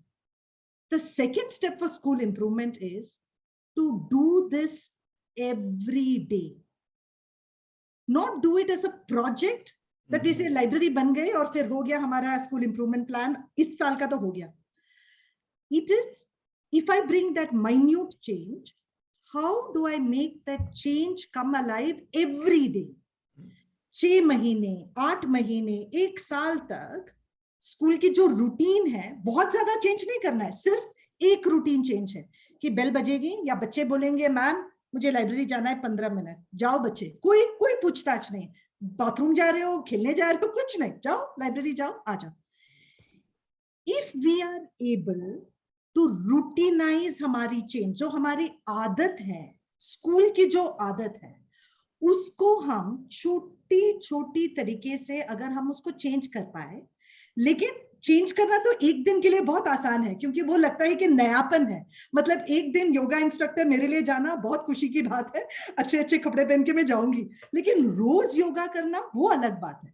The second step for school improvement is to do this every day. Not do it as a project that we say library बन गए और फिर हो गया हमारा school improvement plan, इस साल का तो हो गया. It is, if I bring that minute change, how do I make that change come alive every day? 6 महीने, 8 महीने, 1 साल तक स्कूल की जो रूटीन है, बहुत ज्यादा चेंज नहीं करना है, सिर्फ एक रूटीन चेंज है कि बेल बजेगी या बच्चे बोलेंगे मैम मुझे लाइब्रेरी जाना है 15 मिनट, जाओ बच्चे, कोई पूछताछ नहीं, बाथरूम जा रहे हो, खेलने जा रहे हो, कुछ नहीं, जाओ लाइब्रेरी जाओ, आ जाओ. If we are able to routinize हमारी चेंज, जो हमारी आदत है, स्कूल की जो आदत है, उसको हम छोटी छोटी तरीके से अगर हम उसको चेंज कर पाए, लेकिन चेंज करना तो एक दिन के लिए बहुत आसान है क्योंकि वो लगता है कि नयापन है. मतलब एक दिन योगा इंस्ट्रक्टर मेरे लिए जाना बहुत खुशी की बात है, अच्छे अच्छे कपड़े पहन के मैं जाऊंगी, लेकिन रोज योगा करना वो अलग बात है.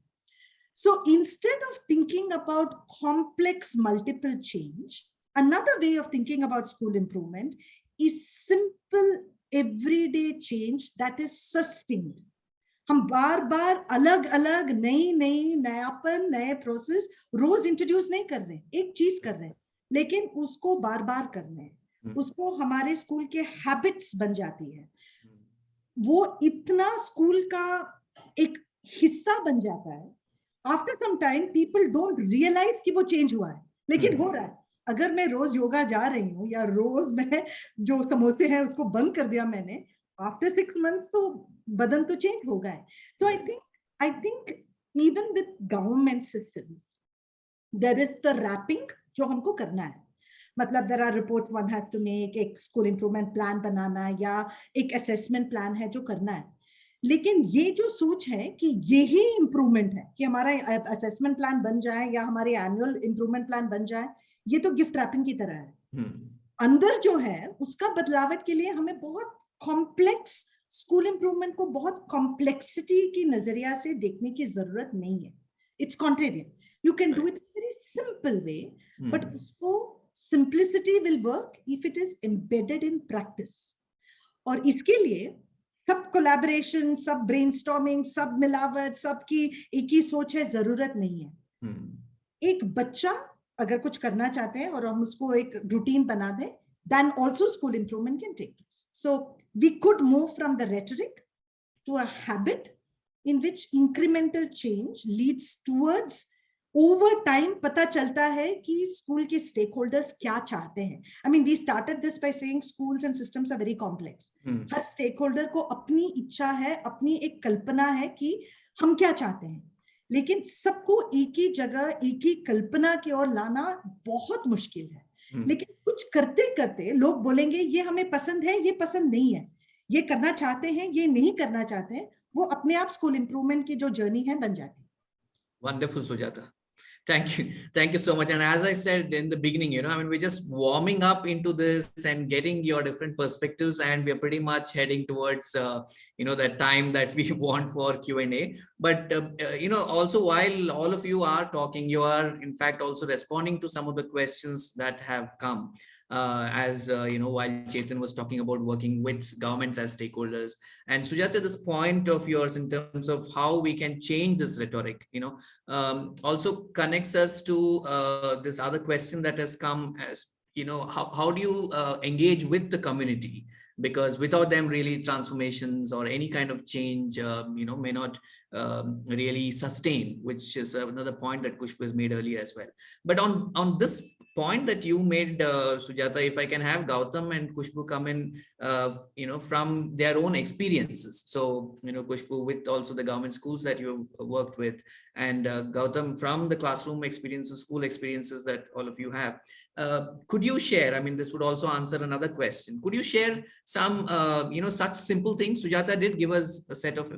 So instead of thinking about complex multiple change, another way of thinking about school improvement is simple everyday change that is sustained. हम बार बार अलग अलग नई नयापन, नए प्रोसेस रोज इंट्रोड्यूस नहीं कर रहे, एक चीज कर रहे हैं, लेकिन उसको बार बार कर रहे हैं, उसको हमारे स्कूल के हैबिट्स बन जाती है, वो इतना स्कूल का एक हिस्सा बन जाता है. After some time people don't realise कि वो चेंज हुआ है, लेकिन हो रहा है. अगर मैं रोज योगा जा रही हूँ या रोज मैं जो समोसे हैं उसको बंद कर दिया मैंने, आफ्टर 6 months तो बदन तो चेंज हो गया है. So I think even with government systems there is the wrapping जो हमको करना है. मतलब there are reports one has to make, एक school improvement plan बनाना या एक assessment plan है जो करना है. लेकिन ये जो सोच है कि यही इम्प्रूवमेंट है कि हमारा असेसमेंट प्लान बन जाए या हमारे एनुअल इम्प्रूवमेंट प्लान बन जाए, ये तो गिफ्ट रैपिंग की तरह है. अंदर जो है उसका बदलावट के लिए हमें बहुत कॉम्प्लेक्स स्कूल इम्प्रूवमेंट को बहुत कॉम्प्लेक्सिटी की नजरिया से देखने की जरूरत नहीं है. It's contrarian. You can do it very simple way, but उसको simplicity will work if it is embedded in practice. और इसके लिए सब कोलैबोरेशन, सब ब्रेनस्टॉर्मिंग, सब मिलावट, सबकी एक ही सोच है, जरूरत नहीं है. एक बच्चा अगर कुछ करना चाहते हैं और हम उसको एक रूटीन बना दें, then also school improvement can take place. So we could move from the rhetoric to a habit in which incremental change leads towards over time. पता चलता है कि स्कूल के stakeholders क्या चाहते हैं. I mean, we started this by saying schools and systems are very complex. Her stakeholder को अपनी इच्छा है, अपनी एक कल्पना है कि हम क्या चाहते हैं, लेकिन सबको एक ही जगह एक ही कल्पना की ओर लाना बहुत मुश्किल है. लेकिन कुछ करते करते लोग बोलेंगे ये हमें पसंद है, ये पसंद नहीं है, ये करना चाहते हैं, ये नहीं करना चाहते हैं, वो अपने आप स्कूल इम्प्रूवमेंट की जो जर्नी है बन जाती है. Wonderful, Sujatha. Thank you so much. And as I said in the beginning, I mean, we're just warming up into this and getting your different perspectives, and we're pretty much heading towards that time that we want for Q&A. But also while all of you are talking, you are in fact also responding to some of the questions that have come. as while Chetan was talking about working with governments as stakeholders, and Sujatha, this point of yours in terms of how we can change this rhetoric, also connects us to this other question that has come as, how do you engage with the community? Because without them, really transformations or any kind of change, may not really sustain, which is another point that Khushboo has made earlier as well. But on this point that you made, Sujatha, if I can have Gowtham and Khushboo come in, from their own experiences. So, Khushboo, with also the government schools that you have worked with, and Gowtham, from the classroom experiences, school experiences that all of you have. Could you share, I mean, this would also answer another question. Could you share some, such simple things? Sujatha did give us a set of,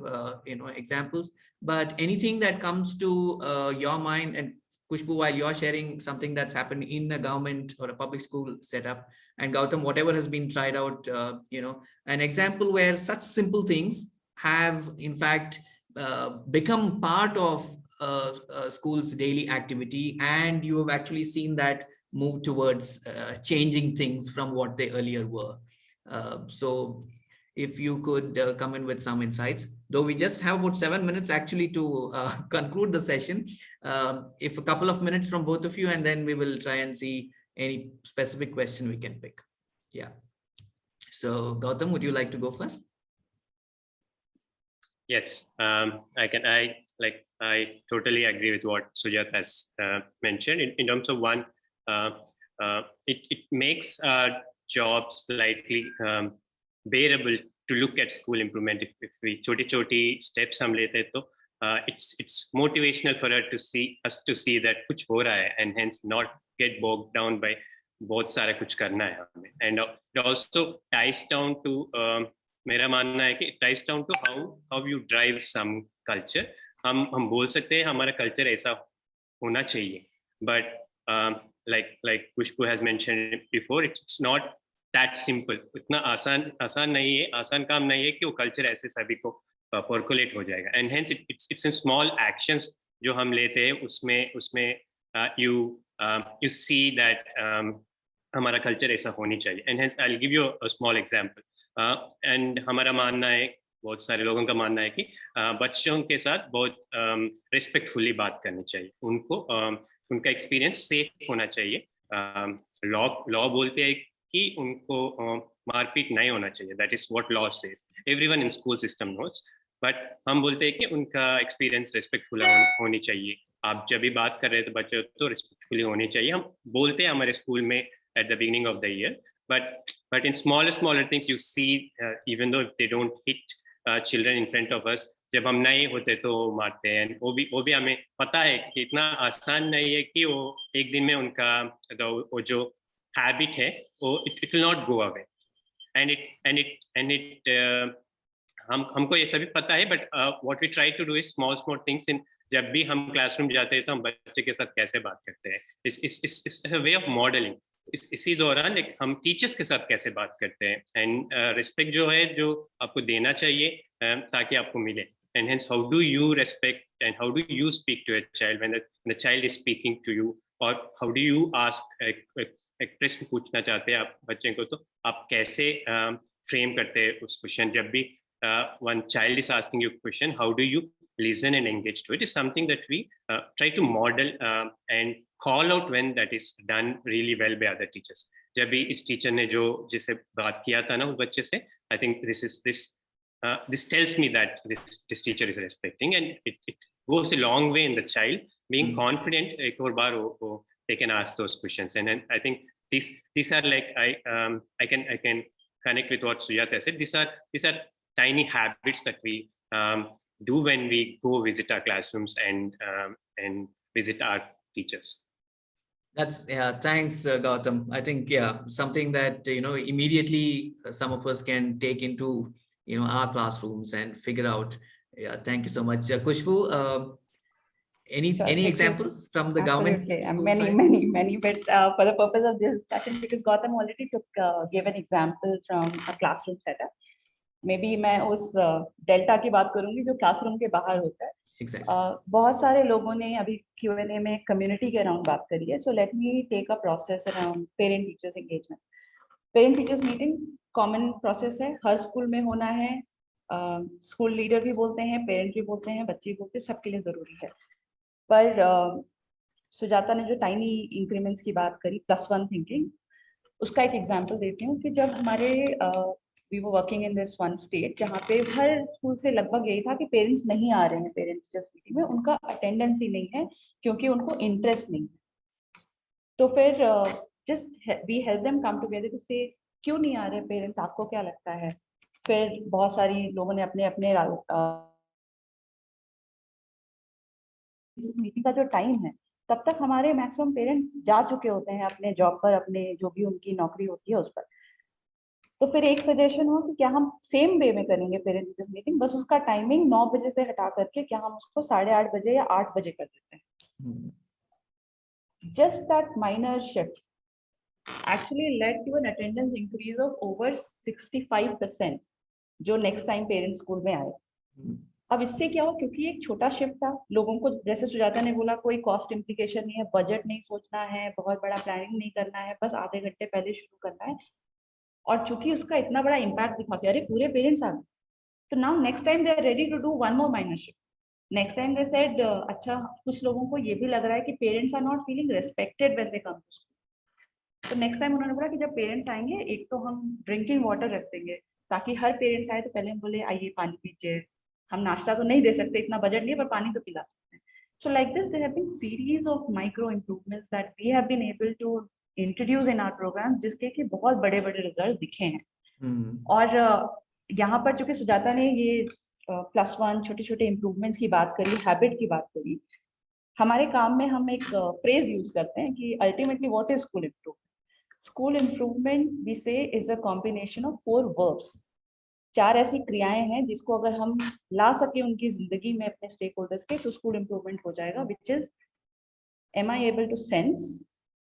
examples, but anything that comes to your mind, and Khushboo, while you're sharing something that's happened in a government or a public school setup, and Gowtham, whatever has been tried out, an example where such simple things have, in fact, become part of school's daily activity, and you have actually seen that move towards changing things from what they earlier were. So if you could come in with some insights, though we just have about 7 minutes actually to conclude the session. If a couple of minutes from both of you, and then we will try and see any specific question we can pick. Yeah. So Gowtham, would you like to go first? Yes, I can. I totally agree with what Sujatha has mentioned in terms of one. It makes our job slightly bearable to look at school improvement. If we choti steps hum lete to it's motivational for us to see that kuch ho raha hai, and hence not get bogged down by बहुत सारा कुछ करना है हमें. And it also ties down to मेरा मानना है कि it ties down to how you drive some culture. हम बोल सकते हैं हमारा culture ऐसा होना चाहिए, but like Khushboo has mentioned before, it's not that simple. इतना आसान नहीं है, आसान काम नहीं है कि वो culture ऐसे सभी को percolate हो जाएगा. And hence it's in small actions जो हम लेते हैं उसमें you see that हमारा culture ऐसा होनी चाहिए. And hence I'll give you a small example. And हमारा मानना है, बहुत सारे लोगों का मानना है कि बच्चों के साथ बहुत respectfully बात करनी चाहिए. उनका experience safe होना चाहिए. Law बोलते हैं कि उनको मारपीट नहीं होना चाहिए. That is what law says. Everyone in school system knows. But हम बोलते हैं कि उनका experience respectful होनी चाहिए. आप जब भी बात कर रहे हैं तो बच्चों तो respectfully होनी चाहिए. हम बोलते हैं हमारे स्कूल में at the beginning of the year. But in smaller things you see, even though they don't hit children in front of us, जब हम नहीं होते तो मारते हैं. वो भी हमें पता है कि इतना आसान नहीं है कि वो एक दिन में उनका वो जो habit है वो it will not go away. And it हमको ये सभी पता है. But what we try to do is small things. In जब भी हम क्लासरूम जाते हैं तो हम बच्चे के साथ कैसे बात करते हैं. It's a way of modeling. इसी दौरान हम टीचर्स के साथ कैसे बात करते हैं. एंड रिस्पेक्ट जो है जो आपको देना चाहिए ताकि आपको मिले. And hence how do you respect and how do you speak to a child when the child is speaking to you, और हाउ डू यू आस्क एक प्रश्न पूछना चाहते हैं आप बच्चे को तो आप कैसे फ्रेम करते हैं उस क्वेश्चन. जब भी one child is asking you question, how do you listen and engage to it is something that we try to model and call out when that is done really well by other teachers. जब भी इस teacher ने जो जिसे बात किया था ना उस बच्चे से, I think this tells me that this teacher is respecting, and it goes a long way in the child being confident. एक और बार वो they can ask those questions. And then I think these are like I can connect with what Sujatha said. These are tiny habits that we do when we go visit our classrooms and visit our teachers. That's thanks Gowtham. I think something that immediately some of us can take into our classrooms and figure out. Thank you so much. Khushboo, any examples from the government Absolutely. Many, but for the purpose of this discussion, because Gowtham already gave an example from a classroom setup, maybe मैं उस delta की बात करूंगी जो classroom के बाहर होता है. Exactly. बहुत सारे लोगों ने अभी Q&A में कम्युनिटी के अराउंड बात करी है, so let me take a process around parent teachers engagement. Parent teachers meeting common process है, हर स्कूल में होना है, स्कूल लीडर भी बोलते हैं, पेरेंट भी बोलते हैं, बच्चे भी बोलते हैं, सबके लिए जरूरी है। पर सुजाता ने जो टाइनी इंक्रीमेंट्स की बात करी, +1 थिंकिंग, उसका एक एग्जांपल देती हूँ कि जब हमारे we were working in this one state जहाँ पे हर स्कूल से लगभग यही था कि पेरेंट्स नहीं आ रहे हैं पेरेंट टीचर्स मीटिंग में, उनका अटेंडेंस ही नहीं है क्योंकि उनको इंटरेस्ट नहीं है। तो फिर just we help them come together to say क्यों नहीं आ रहे पेरेंट्स, आपको क्या लगता है। फिर बहुत सारी लोगों ने अपने अपने मीटिंग का जो टाइम है तब तक हमारे मैक्सिमम पेरेंट जा चुके होते हैं अपने जॉब पर, अपने जो भी उनकी नौकरी होती है उस पर। तो फिर एक सजेशन हो कि क्या हम सेम वे में करेंगे पेरेंट टीचर्स मीटिंग, बस उसका टाइमिंग 9 बजे से हटा करके क्या हम उसको 8:30 बजे या 8 बजे कर देते हैं। Just that minor shift actually led to an attendance increase of over 65% जो नेक्स्ट टाइम पेरेंट्स स्कूल में आए। अब इससे क्या हो, क्योंकि एक छोटा शिफ्ट था, लोगों को जैसे सुजाता ने बोला कोई कॉस्ट इम्प्लीकेशन नहीं है, बजट नहीं सोचना है, बहुत बड़ा प्लानिंग नहीं करना है, बस आधे घंटे पहले शुरू करना है। और चूंकि उसका इतना बड़ा इम्पैक्ट दिखा के अरे पूरे पेरेंट्स आ गए, तो now next time they are ready to do one more minor shift. Next time they said अच्छा कुछ लोगों को ये भी लग रहा है कि parents are not feeling respected when they come to school, तो नेक्स्ट टाइम उन्होंने बोला कि जब पेरेंट्स आएंगे एक तो हम ड्रिंकिंग वाटर रख देंगे ताकि हर पेरेंट्स आए तो पहले हम बोले आइए पानी पीजिए, हम नाश्ता तो नहीं दे सकते, इतना बजट नहीं है, पर पानी तो पिला सकते हैं। So like this, there have been series of micro improvements that we have been able to introduce in our programs, जिसके कि बहुत बड़े-बड़े रिजल्ट दिखे हैं। और यहाँ पर चूंकि सुजाता ने ये +1 छोटे-छोटे इम्प्रूवमेंट्स की बात करी, हैबिट की बात करी, हमारे काम में हम एक फ्रेज यूज करते हैं कि ultimately what is school improvement. School improvement we say is a combination of 4 verbs, 4 ऐसी क्रियाएं हैं जिसको अगर हम ला सके उनकी जिंदगी में अपने स्टेक होल्डर्स के, तो स्कूल इम्प्रूवमेंट हो जाएगा, which is am I able to sense,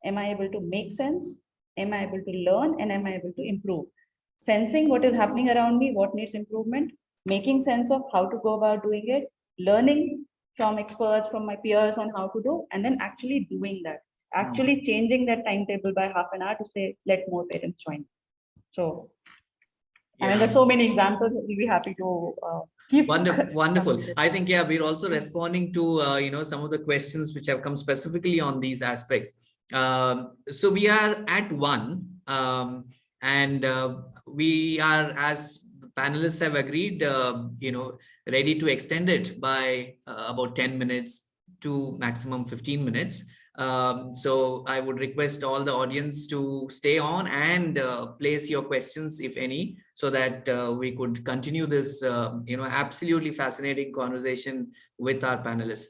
am I able to make sense, am I able to learn, and am I able to improve. Sensing what is happening around me, what needs improvement, making sense of how to go about doing it, learning from experts, from my peers on how to do, and then actually doing that, actually changing that timetable by half an hour to say let more parents join. So I mean, there's so many examples. We'll be happy to keep. Wonderful. I think, yeah, we're also responding to, some of the questions which have come specifically on these aspects. So we are at 1, and we are, as the panelists have agreed, ready to extend it by about 10 minutes to maximum 15 minutes. So I would request all the audience to stay on and place your questions, if any, so that we could continue this, absolutely fascinating conversation with our panelists.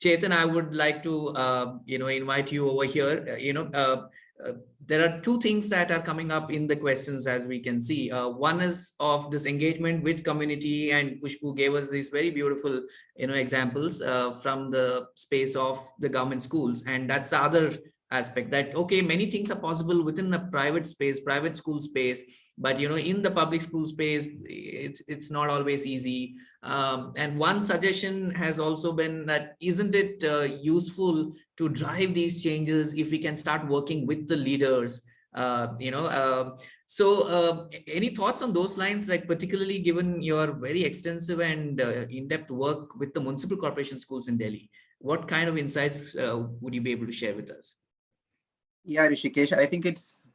Chetan, I would like to, invite you over here. There are 2 things that are coming up in the questions, as we can see. One is of this engagement with community, and Khushboo gave us these very beautiful, examples from the space of the government schools. And that's the other aspect, that, okay, many things are possible within a private space, private school space, but, in the public school space, it's not always easy. And one suggestion has also been that, isn't it useful to drive these changes if we can start working with the leaders? So any thoughts on those lines, like particularly given your very extensive and in-depth work with the municipal corporation schools in Delhi? What kind of insights would you be able to share with us? Yeah, Rishikesh, I think it's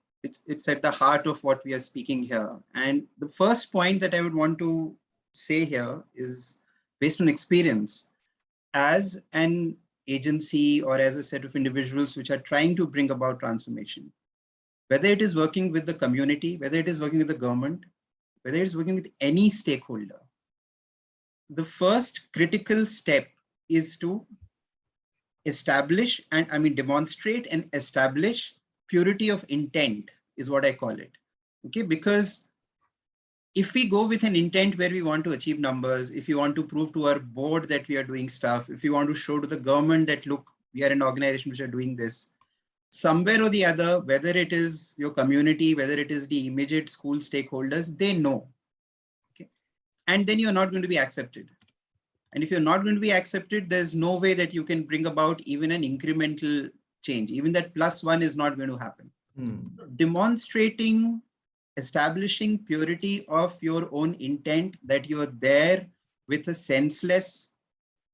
at the heart of what we are speaking here. And the first point that I would want to say here is based on experience. As an agency or as a set of individuals which are trying to bring about transformation, whether it is working with the community, whether it is working with the government, whether it's working with any stakeholder, the first critical step is to establish and demonstrate and establish purity of intent, is what I call it. Okay, because if we go with an intent where we want to achieve numbers, if you want to prove to our board that we are doing stuff, if you want to show to the government that, look, we are an organization which are doing this, somewhere or the other, whether it is your community, whether it is the immediate school stakeholders, they know. Okay, and then you're not going to be accepted. And if you're not going to be accepted, there's no way that you can bring about even an incremental change. Even that +1 is not going to happen. Demonstrating, establishing purity of your own intent, that you're there with a senseless,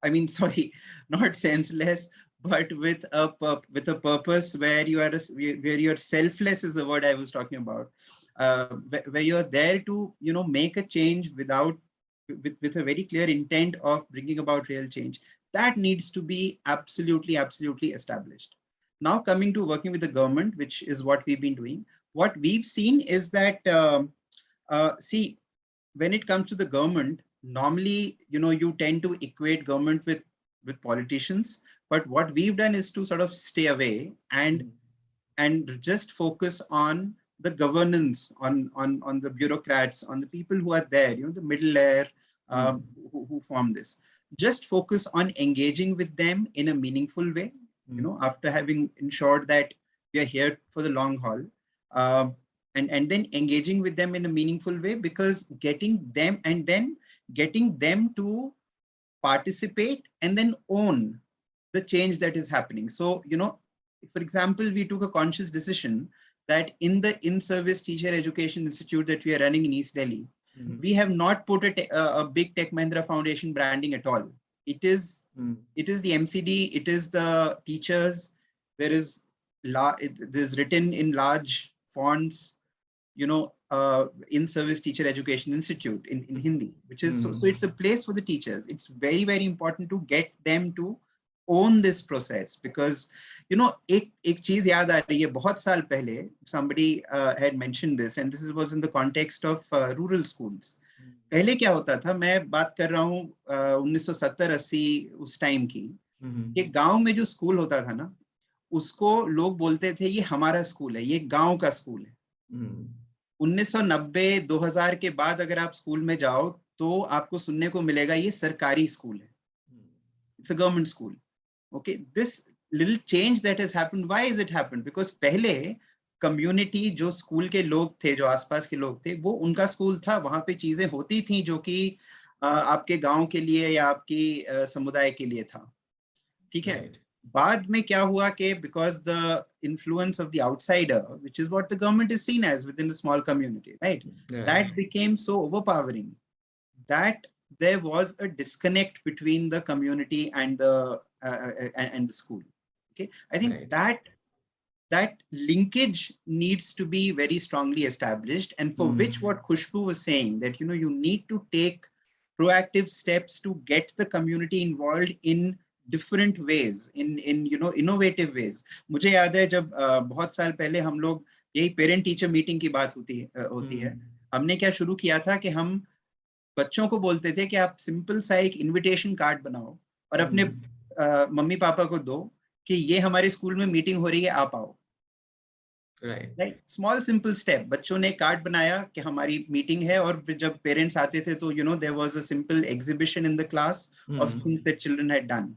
I mean, sorry, not senseless, but with a purpose where you are where you're selfless is the word I was talking about, where you're there to make a change without with a very clear intent of bringing about real change. That needs to be absolutely established. Now coming to working with the government, which is what we've been doing, what we've seen is that see, when it comes to the government, normally you tend to equate government with politicians, but what we've done is to sort of stay away and just focus on the governance, on the bureaucrats, on the people who are there, the middle layer who form this. Just focus on engaging with them in a meaningful way, after having ensured that we are here for the long haul, and then engaging with them in a meaningful way, because getting them to participate and then own the change that is happening. So, for example, we took a conscious decision that in the in-service teacher education institute that we are running in East Delhi, we have not put a big Tech Mahindra Foundation branding at all. It is the MCD, it is the teachers. There's written in large fonts, in-service teacher education institute in Hindi, which is so it's a place for the teachers. It's very, very important to get them to own this process, because ek cheez yaad aa rahi hai, bahut saal pehle somebody had mentioned this, and this was in the context of rural schools. पहले क्या होता था, मैं बात कर रहा हूँ 1970-80 उस टाइम की, कि गांव में जो स्कूल होता था ना, उसको लोग बोलते थे ये हमारा स्कूल है, ये गांव का स्कूल है। 1990-2000 के बाद अगर आप स्कूल में जाओ तो आपको सुनने को मिलेगा ये सरकारी स्कूल है, it's a government school. Okay, this little change that has happened, why is it happened? Because पहले कम्युनिटी, जो स्कूल के लोग थे, जो आसपास के लोग थे, वो उनका स्कूल था, वहां पे चीजें होती थी जो कि आपके गांव के लिए या आपकी समुदाय के लिए था, ठीक है। बाद में क्या हुआ कि because the influence of the outsider, which is what the government is seen as within the small community, right? That became so overpowering that there was a disconnect between the community and the school. Okay, I think that linkage needs to be very strongly established, and for which what Khushboo was saying, that you need to take proactive steps to get the community involved in different ways, in innovative ways. मुझे याद है जब बहुत साल पहले हम लोग यही पेरेंट टीचर मीटिंग की बात होती है, हमने क्या शुरू किया था कि हम बच्चों को बोलते थे कि आप सिंपल सा एक इनविटेशन कार्ड बनाओ और अपने मम्मी पापा को दो कि ये हमारे स्कूल में मीटिंग हो रही है, आप आओ। Right, small simple step. बच्चों ने कार्ड बनाया कि हमारी मीटिंग है, और फिर जब पेरेंट्स आते थे तो there was a simple exhibition in the class of things that children had done.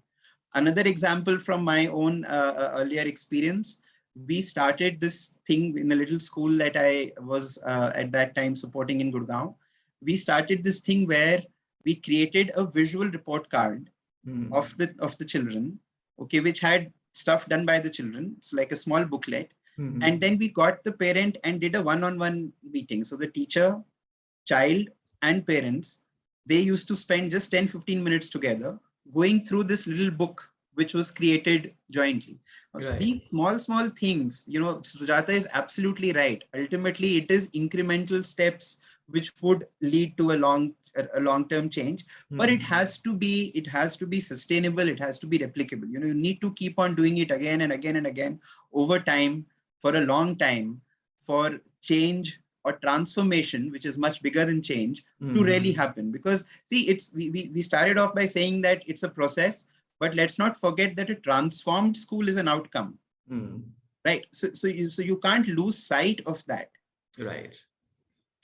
Another example from my own earlier experience, we started this thing in a little school that I was at that time supporting in Gurgaon. We started this thing where we created a visual report card of the children, okay, which had stuff done by the children. It's like a small booklet. And then we got the parent and did a one-on-one meeting. So the teacher, child, and parents, they used to spend just 10-15 minutes together going through this little book which was created jointly. These small things, Sujatha is absolutely right. Ultimately, it is incremental steps which would lead to a long-term change, but it has to be sustainable. It has to be replicable. You need to keep on doing it again and again and again over time, for a long time, for change or transformation, which is much bigger than change, to really happen. Because see, we started off by saying that it's a process, but let's not forget that a transformed school is an outcome, right? So you can't lose sight of that, right?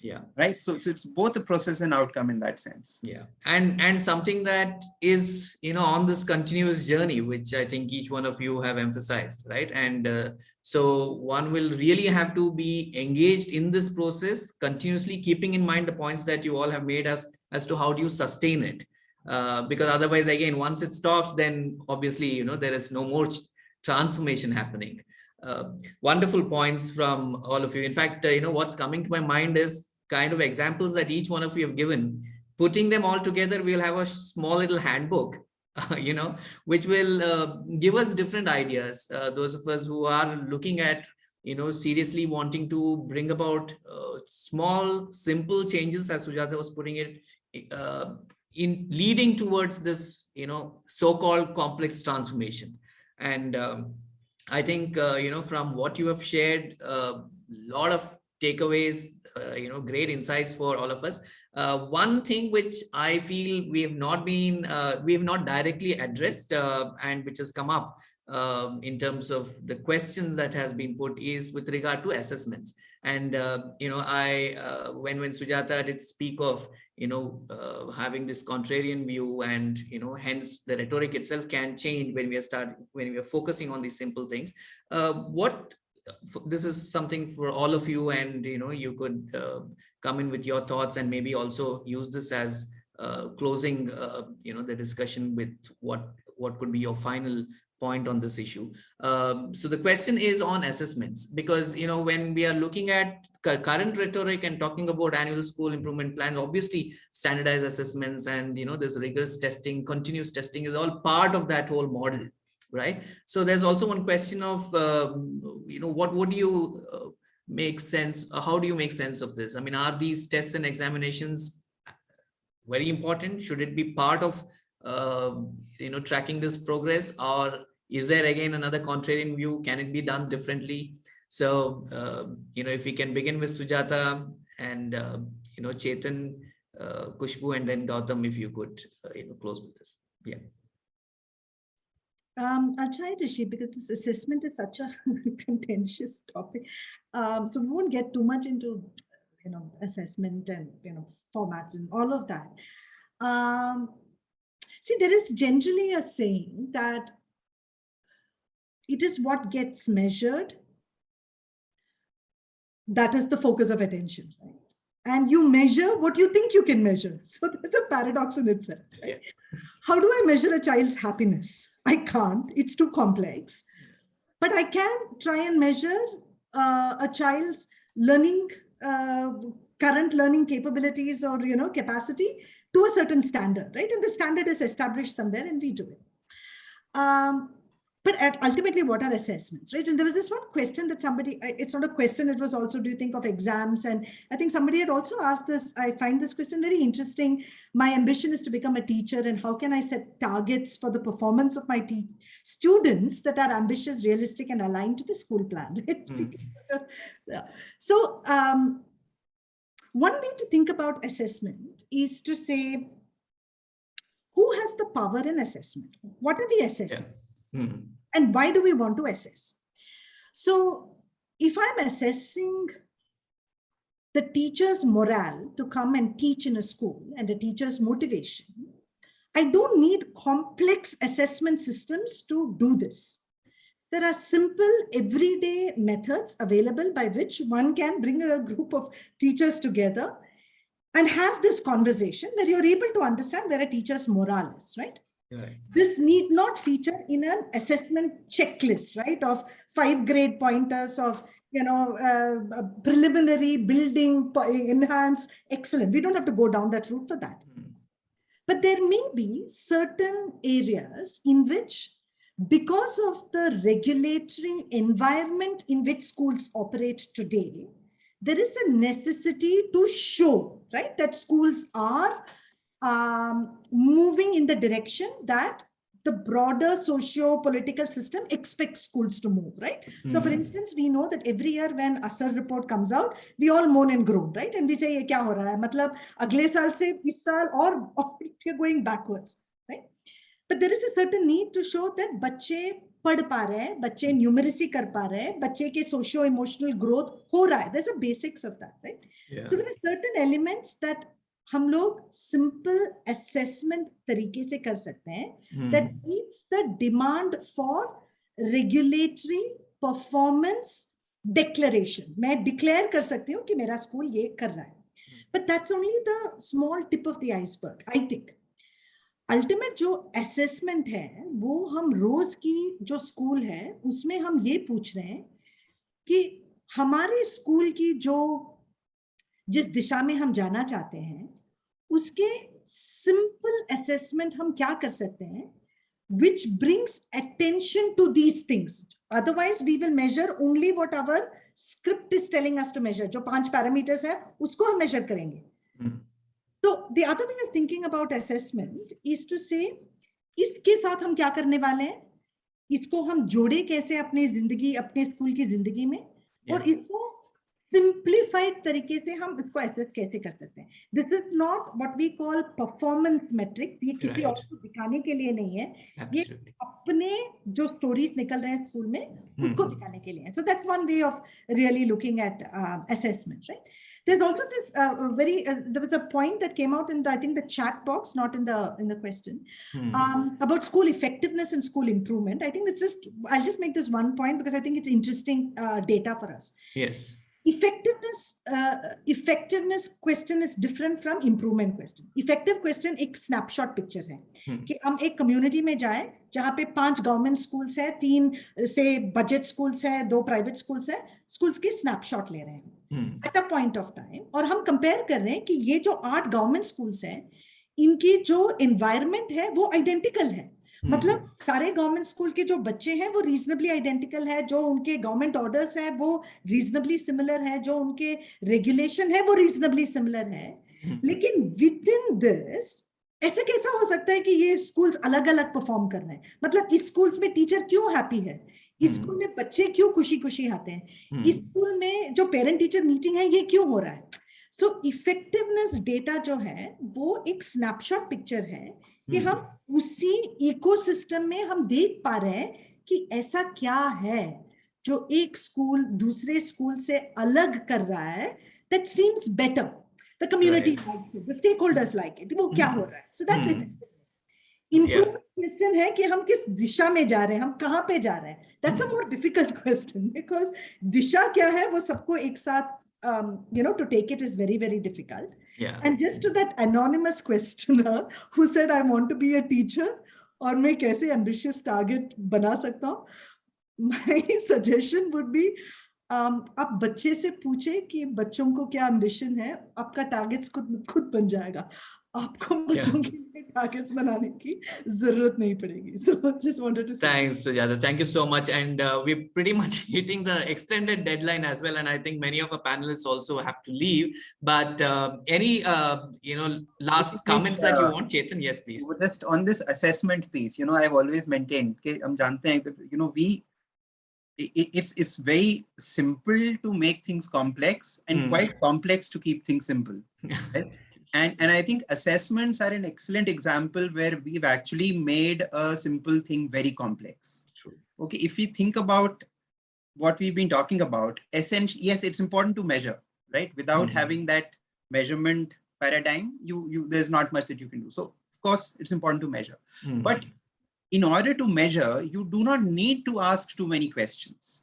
Yeah, right. So it's both a process and outcome in that sense. Yeah, and something that is on this continuous journey, which I think each one of you have emphasized, right? And so one will really have to be engaged in this process continuously, keeping in mind the points that you all have made as to how do you sustain it. because otherwise, again, once it stops, then obviously, there is no more transformation happening. Wonderful points from all of you. In fact, what's coming to my mind is kind of examples that each one of you have given. Putting them all together, we'll have a small little handbook, which will give us different ideas. Those of us who are looking at, seriously wanting to bring about small, simple changes, as Sujatha was putting it, in leading towards this, so-called complex transformation. And I think, from what you have shared, a lot of takeaways, great insights for all of us. One thing which I feel we have not directly addressed, and which has come up in terms of the questions that has been put, is with regard to assessments. And when Sujatha did speak of having this contrarian view, and hence the rhetoric itself can change when we are focusing on these simple things. This is something for all of you, and you could come in with your thoughts, and maybe also use this as closing the discussion with what could be your final point on this issue. So the question is on assessments, because when we are looking at current rhetoric and talking about annual school improvement plans, obviously standardized assessments and this rigorous testing, continuous testing is all part of that whole model, right? So there's also one question of what would you make sense? How do you make sense of this? I mean, are these tests and examinations very important? Should it be part of tracking this progress, or is there again another contrarian view? Can it be done differently? So if we can begin with Sujatha and Chetan, Khushboo, and then Gowtham, if you could close with this. Yeah. I'll try, Rishi, because this assessment is such a contentious topic. So we won't get too much into assessment and formats and all of that. See, there is generally a saying that it is what gets measured that is the focus of attention, right? And you measure what you think you can measure. So that's a paradox in itself, right? Yeah. How do I measure a child's happiness? I can't, it's too complex. But I can try and measure a child's learning, current learning capabilities or capacity to a certain standard, right? And the standard is established somewhere and we do it. But ultimately, what are assessments, right? And there was this one question that somebody, it's not a question, it was also, do you think of exams? And I think somebody had also asked this, I find this question very interesting. My ambition is to become a teacher, and how can I set targets for the performance of my students that are ambitious, realistic, and aligned to the school plan, right? So one way to think about assessment is to say, who has the power in assessment? What are we assessing? Yeah. And why do we want to assess? So if I'm assessing the teacher's morale to come and teach in a school and the teacher's motivation, I don't need complex assessment systems to do this. There are simple everyday methods available by which one can bring a group of teachers together and have this conversation where you're able to understand where a teacher's morale is, right? Right. This need not feature in an assessment checklist, right? Of 5 grade pointers of, preliminary, building, enhance, excellent. We don't have to go down that route for that. But there may be certain areas in which, because of the regulatory environment in which schools operate today, there is a necessity to show, right, that schools are moving in the direction that the broader socio-political system expects schools to move, right? So for instance, we know that every year when Asar report comes out, we all moan and groan, right? And we say, ye kya ho raha hai? Matlab, agle saal se is saal or you're going backwards, right? But there is a certain need to show that bacche pad pa rahe hain, bacche numeracy kar pa rahe hain, bacche ke socio-emotional growth ho raha hai. There's a basics of that, right? Yeah. So there are certain elements that हम लोग simple assessment तरीके से कर सकते हैं that meets the demand for regulatory performance declaration. मैं declare कर सकती हूँ कि मेरा school ये कर रहा है. But that's only the small tip of the iceberg, I think. Ultimate जो असेसमेंट है वो हम रोज की जो स्कूल है उसमें हम ये पूछ रहे हैं कि हमारे स्कूल की जो जिस दिशा में हम जाना चाहते हैं उसके सिंपल असेसमेंट हम क्या कर सकते हैं which brings attention to these things. Otherwise we will measure only what our script is telling us to measure. जो 5 parameters है उसको हम measure करेंगे. So the other way of thinking about assessment is to say इसके साथ हम क्या करने वाले हैं, इसको हम जोड़े कैसे अपनी जिंदगी, अपने स्कूल की जिंदगी में, और इसको सिंप्लीफाइड तरीके से हम इसको एसेस कैसे कर सकते हैं. This is not what we call performance metrics. ये किसी और को दिखाने के लिए नहीं है. ये अपने जो स्टोरीज निकल रहे हैं स्कूल में उसको दिखाने के लिए. So that's one way of really looking at assessment, right? There's also this there was a point that came out in the, I think, the chat box, not in the question, about school effectiveness and school improvement. I think it's just, I'll just make this one point because I think it's interesting data for us. Yes. Effectiveness question is different from improvement question. Effective question एक snapshot picture है कि हम एक community में जाएं जहाँ पे 5 government schools है, 3 से बजट स्कूल्स है, 2 प्राइवेट स्कूल्स है, स्कूल्स की स्नैपशॉट ले रहे हैं at a point of time, और हम कंपेयर कर रहे हैं कि ये जो 8 गवर्नमेंट स्कूल्स है इनकी जो एनवायरनमेंट है वो आइडेंटिकल है. मतलब सारे गवर्नमेंट स्कूल के जो बच्चे हैं वो रीजनेबली आइडेंटिकल है, जो उनके गवर्नमेंट ऑर्डर्स है वो रीजनेबली सिमिलर है, जो उनके रेगुलेशन है वो रीजनेबली सिमिलर है. लेकिन विद इन दिस ऐसे कैसा हो सकता है कि ये स्कूल्स अलग अलग परफॉर्म कर रहे हैं? मतलब इस स्कूल्स में टीचर क्यों हैप्पी है, इस स्कूल में बच्चे क्यों खुशी खुशी आते हैं, इस स्कूल में जो पेरेंट टीचर मीटिंग है ये क्यों हो रहा है? सो इफेक्टिवनेस डेटा जो है वो एक स्नैपशॉट पिक्चर है कि हम उसी इकोसिस्टम में हम देख पा रहे हैं कि ऐसा क्या है जो एक स्कूल दूसरे स्कूल से अलग कर रहा है, that seems better, the community likes it, the stakeholders like it, वो क्या हो रहा है. So that's it. Improvement question है कि हम किस दिशा में जा रहे हैं, हम कहाँ पे जा रहे हैं. That's a more difficult question because दिशा क्या है वो सबको एक साथ to take it is very, very difficult. Yeah. And just to that anonymous questioner who said, I want to be a teacher, और मैं कैसे ambitious target बना सकता हूँ, my suggestion would be, आप बच्चे से पूछे कि बच्चों को क्या ambition है, आपका targets खुद बन जाएगा. आपको बच्चों के लिए टारगेट्स बनाने की जरूरत नहीं पड़ेगी. So just wanted to say. Thanks, Sujatha. Thank you so much. And we're pretty much hitting the extended deadline as well. And I think many of our panelists also have to leave. But any last comments that you want, Chetan? Yes, please. Just on this assessment piece, I've always maintained कि हम जानते हैं कि it's very simple to make things complex and quite complex to keep things simple. Right? And I think assessments are an excellent example where we've actually made a simple thing very complex. True. Okay, if we think about what we've been talking about, essentially, yes, it's important to measure, right? Without having that measurement paradigm, there's not much that you can do. So of course, it's important to measure. But in order to measure, you do not need to ask too many questions.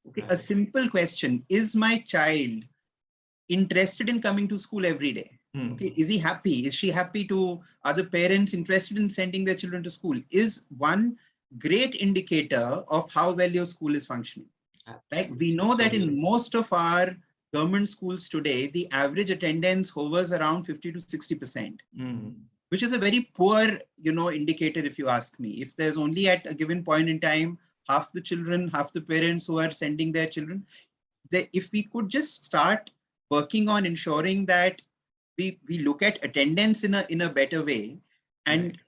Okay, right. A simple question: is my child interested in coming to school every day? Okay, is he happy? Is she happy? Are the parents interested in sending their children to school? Is one great indicator of how well your school is functioning. Right? We know that in most of our government schools today, the average attendance hovers around 50 to 60%, which is a very poor, indicator if you ask me. If there's only at a given point in time, half the children, half the parents who are sending their children, if we could just start working on ensuring that we look at attendance in a better way. And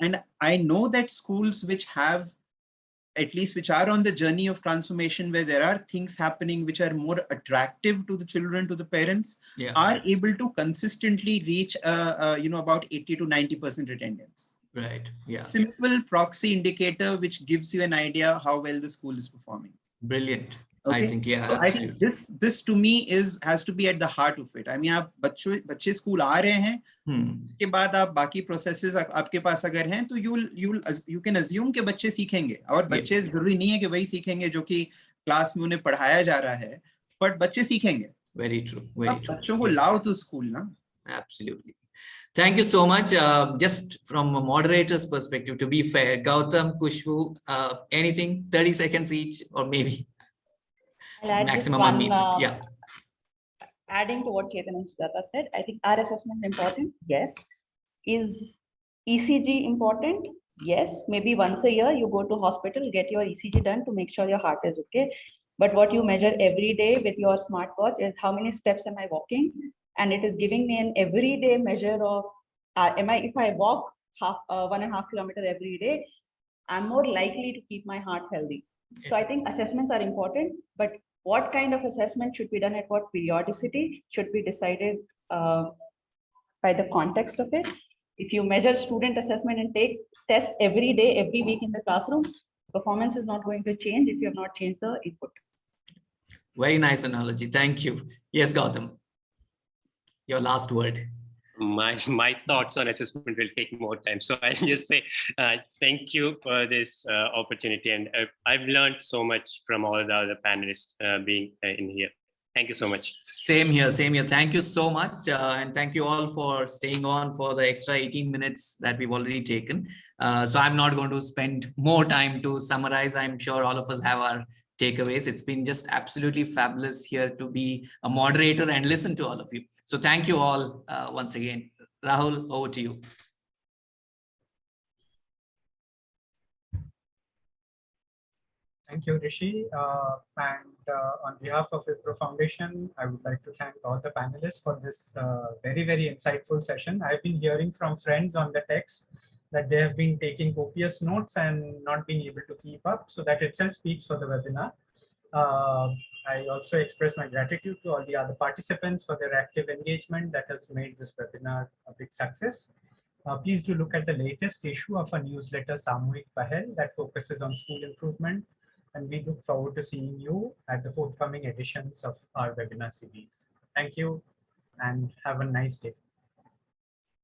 I know that schools which have, at least which are on the journey of transformation, where there are things happening which are more attractive to the children, to the parents, are able to consistently reach, about 80 to 90% attendance. Right. Yeah. Simple proxy indicator which gives you an idea how well the school is performing. Brilliant. Okay. I think, so I think this to me has to be at the heart of it. I mean, आप बच्चे school आ रहे हैं, उसके बाद आप बाकी processes आपके पास अगर हैं तो you can assume कि बच्चे सीखेंगे, और बच्चे जरूरी नहीं है कि वही सीखेंगे जो कि क्लास में उन्हें पढ़ाया जा रहा है, but बच्चे सीखेंगे. Very true. Very true. बच्चों को लाओ तो स्कूल ना. Absolutely. Thank you so much. Just from a moderator's perspective, to be fair, Gautam, Khushboo, anything, 30 seconds each, or maybe I'll add just maximum one, unmuted. Yeah. adding to what Chetan and Sujatha said, I think our assessment is important. Yes. Is ECG important? Yes. Maybe once a year you go to hospital, get your ECG done to make sure your heart is okay. But what you measure every day with your smartwatch is how many steps am I walking? And it is giving me an everyday measure of, if I walk 1.5 kilometers every day, I'm more likely to keep my heart healthy. So I think assessments are important, but what kind of assessment should be done at what periodicity should be decided by the context of it. If you measure student assessment and take tests every day, every week in the classroom, performance is not going to change if you have not changed the input. Very nice analogy. Thank you. Yes, Gautam. Your last word. My thoughts on assessment will take more time. So I'll just say thank you for this opportunity. And I've learned so much from all the other panelists being in here. Thank you so much. Same here, same here. Thank you so much. And thank you all for staying on for the extra 18 minutes that we've already taken. So I'm not going to spend more time to summarize. I'm sure all of us have our takeaways. It's been just absolutely fabulous here to be a moderator and listen to all of you. So thank you all once again. Rahul, over to you. Thank you, Rishi. On behalf of Wipro Foundation, I would like to thank all the panelists for this very, very insightful session. I've been hearing from friends on the text that they have been taking copious notes and not being able to keep up. So that itself speaks for the webinar. I also express my gratitude to all the other participants for their active engagement that has made this webinar a big success. Please do look at the latest issue of a newsletter, Samuhik Pahel, that focuses on school improvement. And we look forward to seeing you at the forthcoming editions of our webinar series. Thank you and have a nice day.